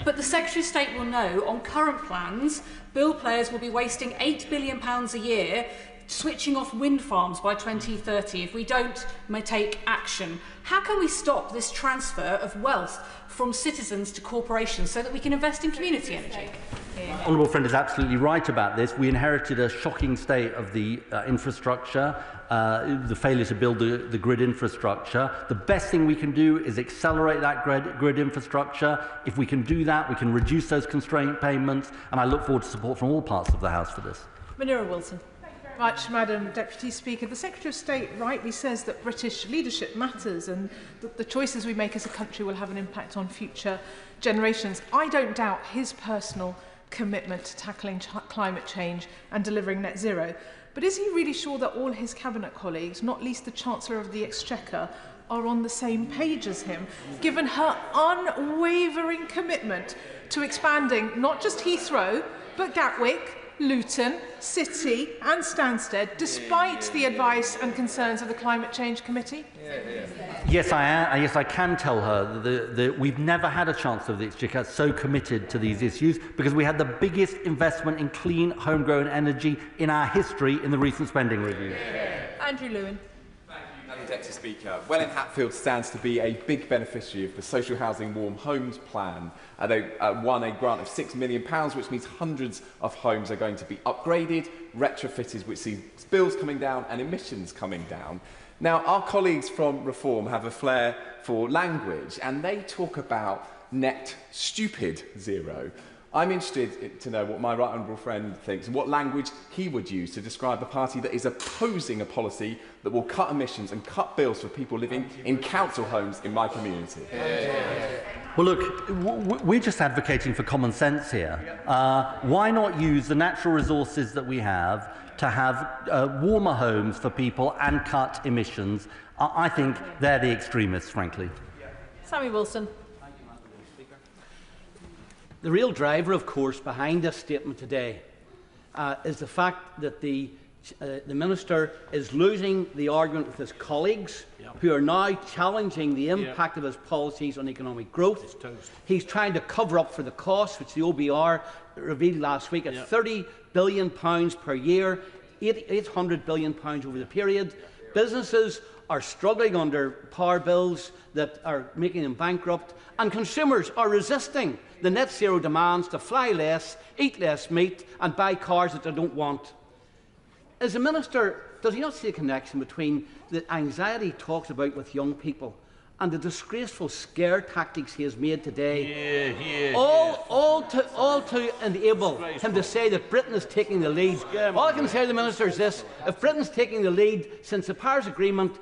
But the Secretary of State will know, on current plans, bill players will be wasting £8 billion a year switching off wind farms by 2030 if we don't take action. How can we stop this transfer of wealth from citizens to corporations so that we can invest in community energy? My honourable friend is absolutely right about this. We inherited a shocking state of the infrastructure, the failure to build the grid infrastructure. The best thing we can do is accelerate that grid infrastructure. If we can do that, we can reduce those constraint payments, and I look forward to support from all parts of the House for this. Munira Wilson. Much, Madam Deputy Speaker. The Secretary of State rightly says that British leadership matters and that the choices we make as a country will have an impact on future generations. I don't doubt his personal commitment to tackling climate change and delivering net zero. But is he really sure that all his cabinet colleagues, not least the Chancellor of the Exchequer, are on the same page as him, given her unwavering commitment to expanding not just Heathrow, but Gatwick, Luton, City and Stansted, despite the advice and concerns of the Climate Change Committee? Yes, I am. Yes, I can tell her that we've never had a Chancellor of the Exchequer so committed to these issues, because we had the biggest investment in clean, homegrown energy in our history in the recent spending review. Andrew Lewin. Madam Deputy Speaker, Welwyn Hatfield stands to be a big beneficiary of the Social Housing Warm Homes Plan. They won a grant of £6 million, which means hundreds of homes are going to be upgraded, retrofitted, which sees bills coming down and emissions coming down. Now, our colleagues from Reform have a flair for language, and they talk about net stupid zero. I'm interested to know what my right honourable friend thinks and what language he would use to describe a party that is opposing a policy that will cut emissions and cut bills for people living in council homes in my community. Well, look, we're just advocating for common sense here. Why not use the natural resources that we have to have warmer homes for people and cut emissions? I think they're the extremists, frankly. Sammy Wilson. The real driver, of course, behind this statement today is the fact that the Minister is losing the argument with his colleagues who are now challenging the impact of his policies on economic growth. He's trying to cover up for the costs, which the OBR revealed last week at £30 billion per year, £800 billion over the period. Businesses are struggling under power bills that are making them bankrupt, and consumers are resisting the net zero demands to fly less, eat less meat and buy cars that they don't want. As a minister, does he not see a connection between the anxiety he talks about with young people and the disgraceful scare tactics he has made today? All to enable him to say that Britain is taking the lead. All I can say to the minister is this: if Britain's taking the lead since the Paris Agreement,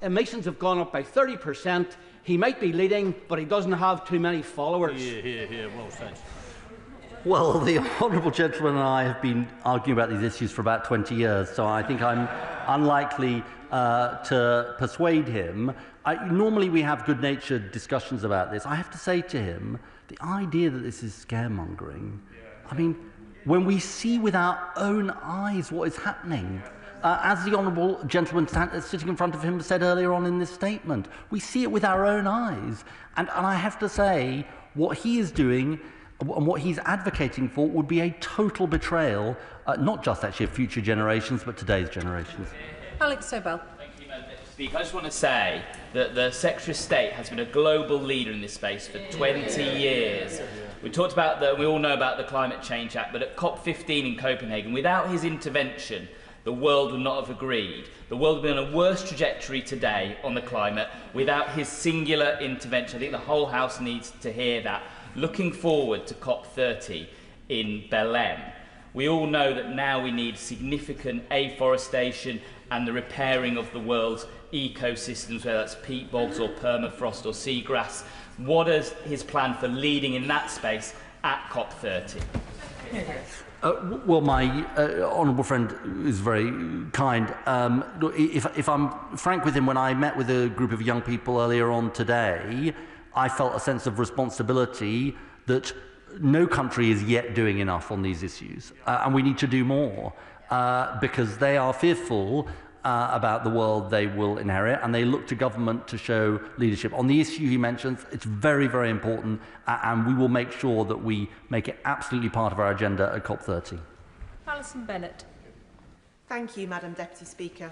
emissions have gone up by 30%. He might be leading, but he doesn't have too many followers. Well said. Well, the honourable gentleman and I have been arguing about these issues for about 20 years, so I think I'm unlikely to persuade him. Normally we have good-natured discussions about this. I have to say to him, the idea that this is scaremongering, I mean, when we see with our own eyes what is happening, as the honourable gentleman sitting in front of him said earlier on in this statement, we see it with our own eyes. And I have to say, what he is doing and what he's advocating for would be a total betrayal, not just actually of future generations, but today's generations. Alex Sobel. Thank you, Madam Deputy Speaker. I just want to say that the Secretary of State has been a global leader in this space for 20 years. We talked about we all know about the Climate Change Act, but at COP15 in Copenhagen, without his intervention, the world would not have agreed. The world would be on a worse trajectory today on the climate without his singular intervention. I think the whole House needs to hear that. Looking forward to COP30 in Belém, we all know that now we need significant afforestation and the repairing of the world's ecosystems, whether that's peat bogs or permafrost or seagrass. What is his plan for leading in that space at COP30? Well, my honourable friend is very kind. If I'm frank with him, when I met with a group of young people earlier on today, I felt a sense of responsibility that no country is yet doing enough on these issues, and we need to do more because they are fearful about the world they will inherit, and they look to government to show leadership. On the issue he mentions, it's very, very important, and we will make sure that we make it absolutely part of our agenda at COP30. Alison Bennett. Thank you, Madam Deputy Speaker.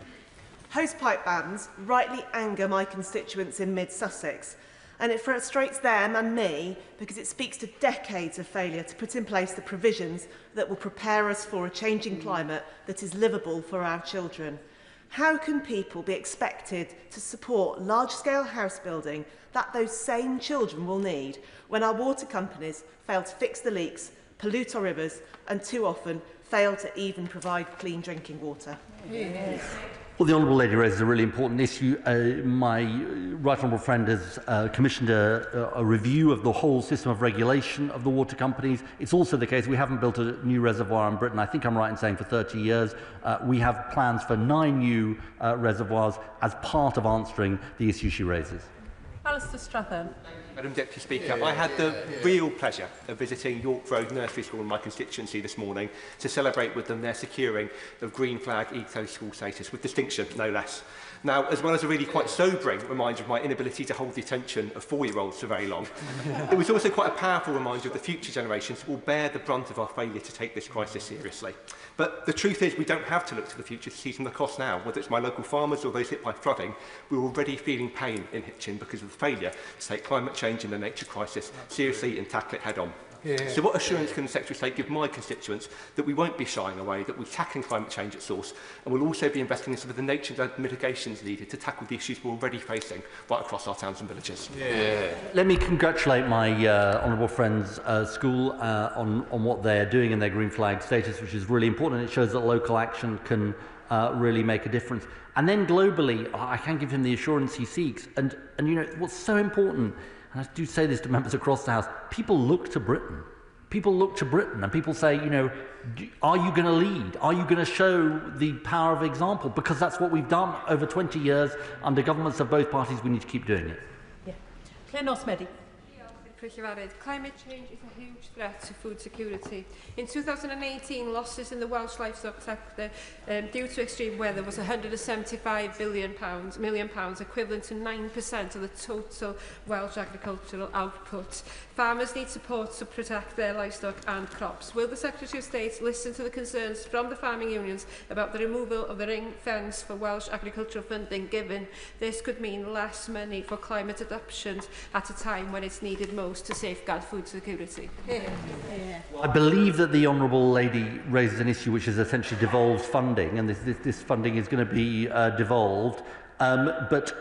Hosepipe bans rightly anger my constituents in mid-Sussex, and it frustrates them and me because it speaks to decades of failure to put in place the provisions that will prepare us for a changing climate that is livable for our children. How can people be expected to support large-scale house building that those same children will need when our water companies fail to fix the leaks, pollute our rivers and too often fail to even provide clean drinking water? Yes. Well, the honourable lady raises a really important issue. My right honourable friend has commissioned a review of the whole system of regulation of the water companies. It's also the case we haven't built a new reservoir in Britain. I think I'm right in saying for 30 years. We have plans for 9 new reservoirs as part of answering the issue she raises. Alistair Strathern. Madam Deputy Speaker, I had the real pleasure of visiting York Road Nursery School in my constituency this morning to celebrate with them their securing of Green Flag Eco School status, with distinction, no less. Now, as well as a really quite sobering reminder of my inability to hold the attention of 4-year-olds for very long, it was also quite a powerful reminder of the future generations who will bear the brunt of our failure to take this crisis seriously. But the truth is we don't have to look to the future to see some of the costs now. Whether it's my local farmers or those hit by flooding, we're already feeling pain in Hitchin because of the failure to take climate change and the nature crisis seriously and tackle it head on. So what assurance can the Secretary of State give my constituents that we won't be shying away, that we're tackling climate change at source, and we'll also be investing in some of the nature-led mitigations needed to tackle the issues we're already facing right across our towns and villages? Let me congratulate my honourable friend's school on what they're doing in their green flag status, which is really important. It shows that local action can really make a difference. And then globally, I can give him the assurance he seeks. And you know, what's so important, and I do say this to members across the House, people look to Britain. People look to Britain and people say, you know, are you going to lead? Are you going to show the power of example? Because that's what we've done over 20 years under governments of both parties. We need to keep doing it. Yeah. Claire Noss-Meddy. Climate change is a huge threat to food security. In 2018, losses in the Welsh livestock sector due to extreme weather was £175 million, equivalent to 9% of the total Welsh agricultural output. Farmers need support to protect their livestock and crops. Will the Secretary of State listen to the concerns from the farming unions about the removal of the ring fence for Welsh agricultural funding, given this could mean less money for climate adaptation at a time when it's needed most to safeguard food security? I believe that the honourable lady raises an issue which is essentially devolved funding, and this funding is going to be devolved. But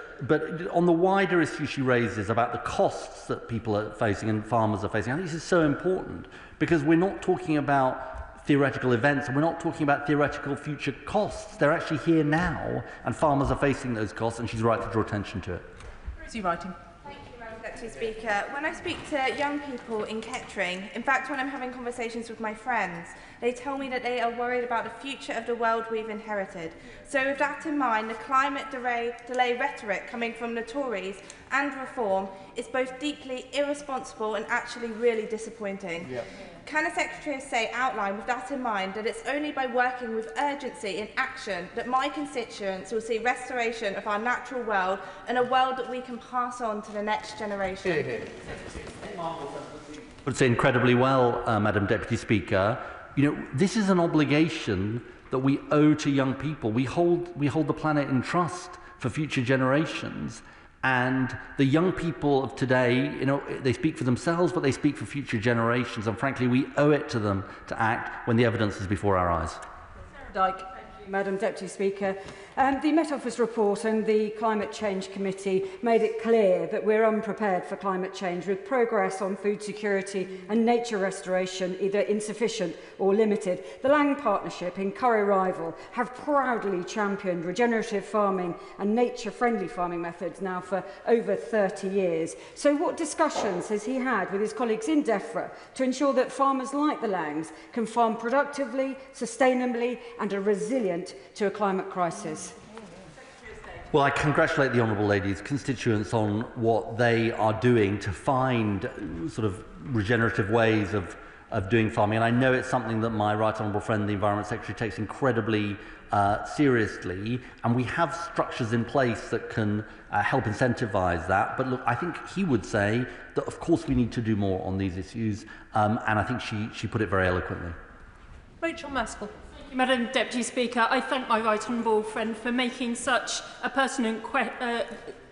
on the wider issue she raises about the costs that people are facing and farmers are facing, I think this is so important because we're not talking about theoretical events and we're not talking about theoretical future costs. They're actually here now, and farmers are facing those costs, and she's right to draw attention to it. Is he writing? Deputy Speaker, when I speak to young people in Kettering, in fact when I'm having conversations with my friends, they tell me that they are worried about the future of the world we've inherited. So with that in mind, the climate delay rhetoric coming from the Tories and Reform is both deeply irresponsible and actually really disappointing. Yep. Can the Secretary of State outline, with that in mind, that it's only by working with urgency and action that my constituents will see restoration of our natural world and a world that we can pass on to the next generation? I would say incredibly well, Madam Deputy Speaker. You know, this is an obligation that we owe to young people. We hold the planet in trust for future generations. And the young people of today, you know, they speak for themselves, but they speak for future generations. And frankly, we owe it to them to act when the evidence is before our eyes. Dyke. Madam Deputy Speaker. The Met Office report and the Climate Change Committee made it clear that we're unprepared for climate change, with progress on food security and nature restoration either insufficient or limited. The Lang Partnership in Curry Rival have proudly championed regenerative farming and nature-friendly farming methods now for over 30 years. So what discussions has he had with his colleagues in DEFRA to ensure that farmers like the Langs can farm productively, sustainably and are resilient to a climate crisis? Well, I congratulate the honourable lady's constituents on what they are doing to find sort of regenerative ways of doing farming. And I know it's something that my right honourable friend, the Environment Secretary, takes incredibly seriously. And we have structures in place that can help incentivise that. But look, I think he would say that, of course, we need to do more on these issues. And I think she put it very eloquently. Rachel Maskell. Madam Deputy Speaker, I thank my right honourable friend for making such a pertinent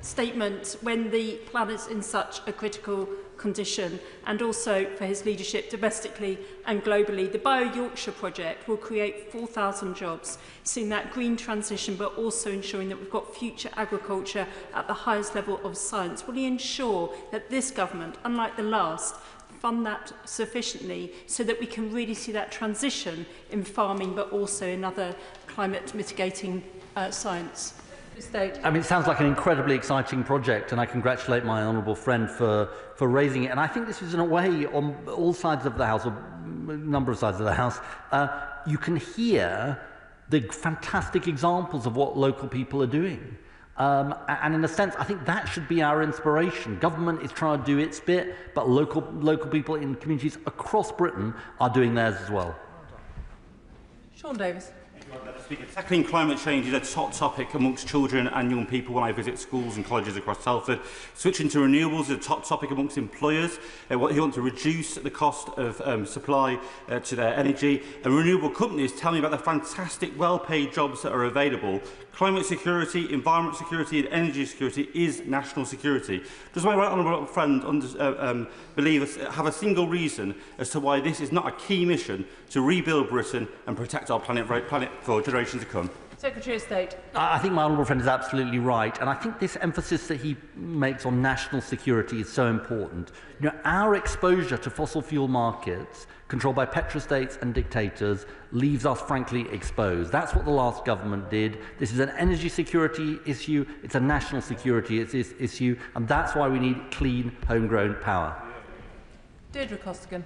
statement when the planet's in such a critical condition, and also for his leadership domestically and globally. The Bio-Yorkshire project will create 4,000 jobs, seeing that green transition, but also ensuring that we've got future agriculture at the highest level of science. Will he ensure that this government, unlike the last, fund that sufficiently so that we can really see that transition in farming, but also in other climate mitigating science? I mean, it sounds like an incredibly exciting project, and I congratulate my honourable friend for raising it. And I think this is, in a way, on all sides of the House, or a number of sides of the House, you can hear the fantastic examples of what local people are doing. And in a sense, I think that should be our inspiration. Government is trying to do its bit, but local people in communities across Britain are doing theirs as well. Sean Davis. Speaker. Tackling climate change is a top topic amongst children and young people when I visit schools and colleges across Telford. Switching to renewables is a top topic amongst employers who want to reduce the cost of supply to their energy. And renewable companies tell me about the fantastic, well-paid jobs that are available. Climate security, environment security and energy security is national security. Does my right honourable friend have a single reason as to why this is not a key mission to rebuild Britain and protect our planet for generations to come? Secretary of State. I think my honourable friend is absolutely right, and I think this emphasis that he makes on national security is so important. You know, our exposure to fossil fuel markets controlled by petrostates and dictators leaves us frankly exposed. That's what the last government did. This is an energy security issue, it's a national security issue, and that's why we need clean, homegrown power. Deirdre Costigan.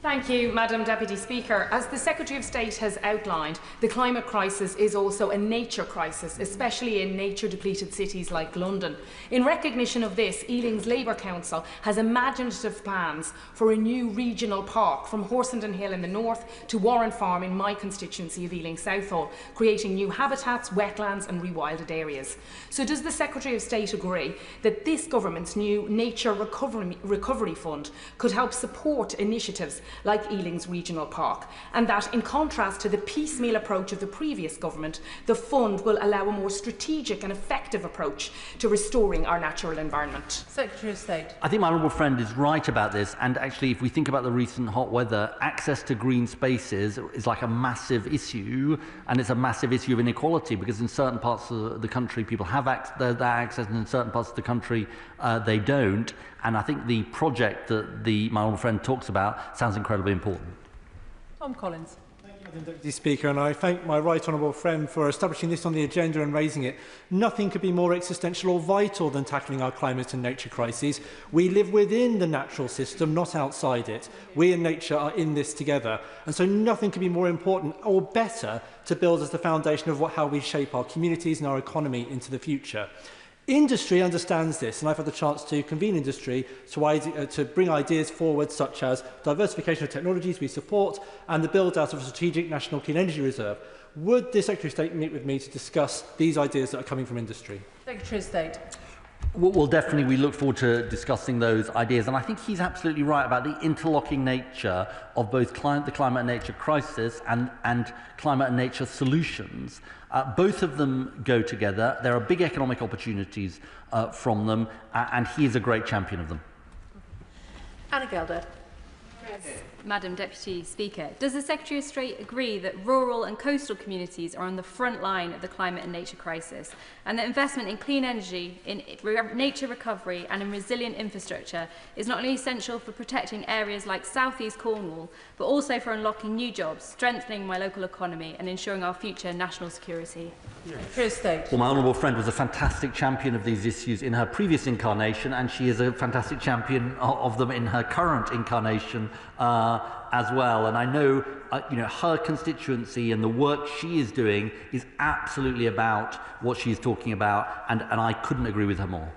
Thank you, Madam Deputy Speaker. As the Secretary of State has outlined, the climate crisis is also a nature crisis, especially in nature-depleted cities like London. In recognition of this, Ealing's Labour Council has imaginative plans for a new regional park from Horsenden Hill in the north to Warren Farm in my constituency of Ealing Southall, creating new habitats, wetlands and rewilded areas. So does the Secretary of State agree that this government's new Nature Recovery Fund could help support initiatives like Ealing's Regional Park, and that, in contrast to the piecemeal approach of the previous government, the fund will allow a more strategic and effective approach to restoring our natural environment? Secretary of State. I think my honourable friend is right about this, and actually if we think about the recent hot weather, access to green spaces is like a massive issue, and it's a massive issue of inequality, because in certain parts of the country people have that access, and in certain parts of the country they don't. And I think the project that my honourable friend talks about sounds incredibly important. Tom Collins. Thank you, Madam Deputy Speaker, and I thank my right honourable friend for establishing this on the agenda and raising it. Nothing could be more existential or vital than tackling our climate and nature crises. We live within the natural system, not outside it. We and nature are in this together, and so nothing could be more important or better to build as the foundation of how we shape our communities and our economy into the future. Industry understands this, and I've had the chance to convene industry to bring ideas forward such as diversification of technologies we support and the build-out of a strategic national clean energy reserve. Would the Secretary of State meet with me to discuss these ideas that are coming from industry? Secretary of State. Well, definitely we look forward to discussing those ideas, and I think he's absolutely right about the interlocking nature of both the climate and nature crisis and climate and nature solutions. Both of them go together. There are big economic opportunities from them, and he is a great champion of them. Anna Gelder. Madam Deputy Speaker, does the Secretary of State agree that rural and coastal communities are on the front line of the climate and nature crisis, and that investment in clean energy, in nature recovery and in resilient infrastructure is not only essential for protecting areas like South East Cornwall, but also for unlocking new jobs, strengthening my local economy and ensuring our future national security? Secretary of State. Well, my honourable friend was a fantastic champion of these issues in her previous incarnation, and she is a fantastic champion of them in her current incarnation as well. And I know, her constituency and the work she is doing is absolutely about what she is talking about, and I couldn't agree with her more.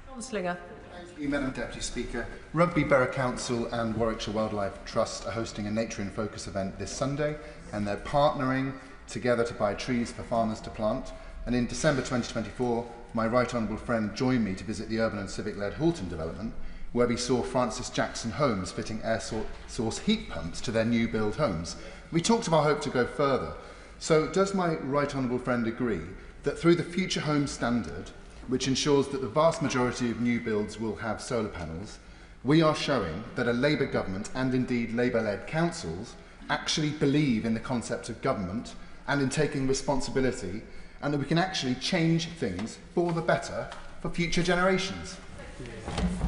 John Slinger. Thank you, Madam Deputy Speaker. Rugby Borough Council and Warwickshire Wildlife Trust are hosting a Nature in Focus event this Sunday, and they're partnering together to buy trees for farmers to plant. And in December 2024, my right honourable friend joined me to visit the urban and civic-led Halton development, where we saw Francis Jackson Homes fitting air source heat pumps to their new build homes. We talked of our hope to go further. So does my right honourable friend agree that through the Future Homes Standard, which ensures that the vast majority of new builds will have solar panels, we are showing that a Labour government and indeed Labour-led councils actually believe in the concept of government and in taking responsibility, and that we can actually change things for the better for future generations?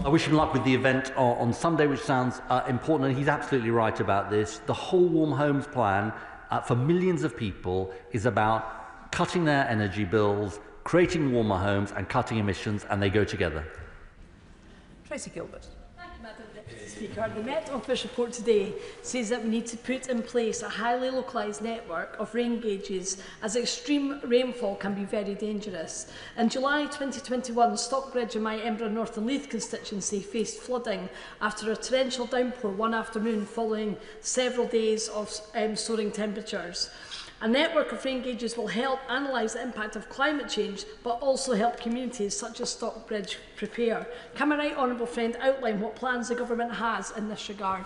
I wish him luck with the event on Sunday, which sounds important, and he's absolutely right about this. The whole Warm Homes plan for millions of people is about cutting their energy bills, creating warmer homes and cutting emissions, and they go together. Tracy Gilbert. Madam Deputy Speaker, the Met Office report today says that we need to put in place a highly localised network of rain gauges, as extreme rainfall can be very dangerous. In July 2021, Stockbridge in my Edinburgh North and Leith constituency faced flooding after a torrential downpour one afternoon following several days of soaring temperatures. A network of rain gauges will help analyse the impact of climate change, but also help communities such as Stockbridge prepare. Can my right honourable friend outline what plans the government has in this regard?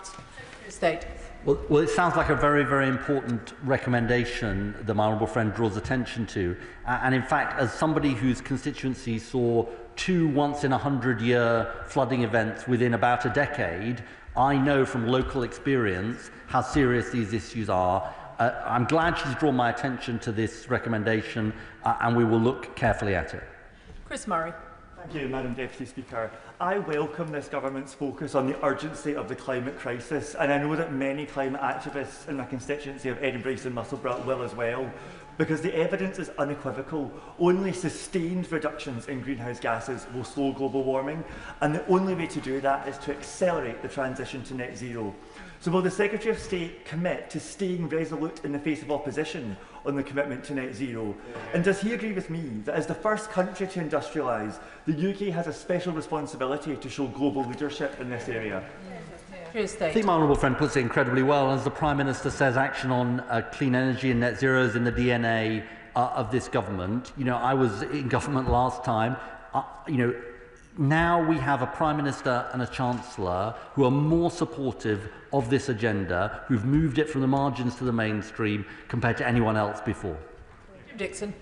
State. Well, it sounds like a very, very important recommendation that my honourable friend draws attention to. And in fact, as somebody whose constituency saw 2 once-in-a-100-year flooding events within about a decade, I know from local experience how serious these issues are. I'm glad she's drawn my attention to this recommendation, and we will look carefully at it. Chris Murray. Thank you, Madam Deputy Speaker. I welcome this government's focus on the urgency of the climate crisis, and I know that many climate activists in my constituency of Edinburgh and Musselburgh will as well, because the evidence is unequivocal. Only sustained reductions in greenhouse gases will slow global warming, and the only way to do that is to accelerate the transition to net zero. So will the Secretary of State commit to staying resolute in the face of opposition on the commitment to net zero? And does he agree with me that as the first country to industrialise, the UK has a special responsibility to show global leadership in this area? I think my honourable friend puts it incredibly well. As the Prime Minister says, action on clean energy and net zero is in the DNA of this government. You know, I was in government last time. Now we have a Prime Minister and a Chancellor who are more supportive of this agenda, who've moved it from the margins to the mainstream compared to anyone else before. Jim Dixon.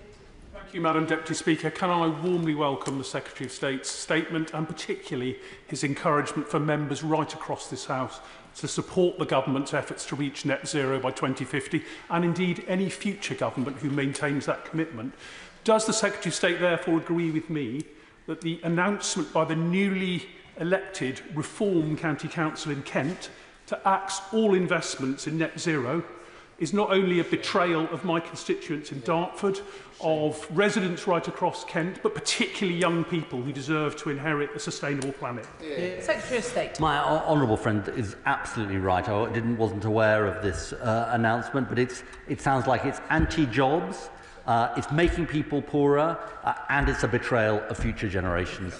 Thank you, Madam Deputy Speaker. Can I warmly welcome the Secretary of State's statement and particularly his encouragement for members right across this House to support the government's efforts to reach net zero by 2050 and indeed any future government who maintains that commitment. Does the Secretary of State therefore agree with me that the announcement by the newly elected Reform County Council in Kent to axe all investments in net zero is not only a betrayal of my constituents in Dartford, of residents right across Kent, but particularly young people who deserve to inherit a sustainable planet? Secretary of State. My honourable friend is absolutely right. I wasn't aware of this announcement, but it sounds like it's anti-jobs, it's making people poorer, and it's a betrayal of future generations.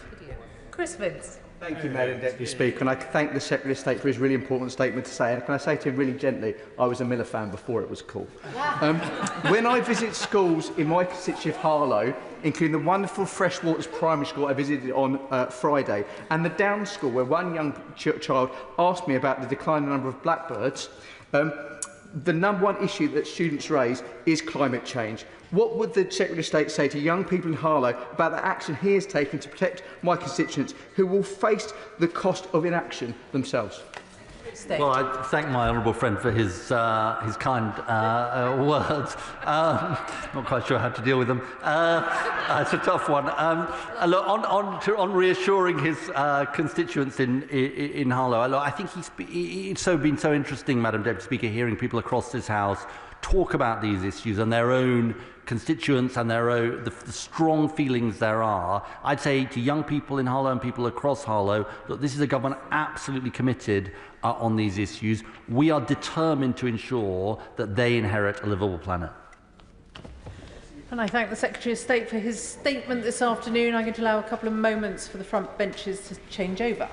Chris Vince. Thank you, Madam Deputy Speaker, and I thank the Secretary of State for his really important statement to say, and can I say to him really gently, I was a Miller fan before it was cool. When I visit schools in my constituency of Harlow, including the wonderful Freshwaters Primary School I visited on Friday, and the Downs School, where one young child asked me about the declining number of blackbirds, the number one issue that students raise is climate change. What would the Secretary of State say to young people in Harlow about the action he has taken to protect my constituents who will face the cost of inaction themselves? Well, I thank my honourable friend for his kind words. Not quite sure how to deal with them. It's a tough one. Look, on reassuring his constituents in Harlow, look, I think it's been so interesting, Madam Deputy Speaker, hearing people across this House talk about these issues and their own constituents and the strong feelings there are. I'd say to young people in Harlow and people across Harlow that this is a government absolutely committed on these issues. We are determined to ensure that they inherit a livable planet. And I thank the Secretary of State for his statement this afternoon. I'm going to allow a couple of moments for the front benches to change over.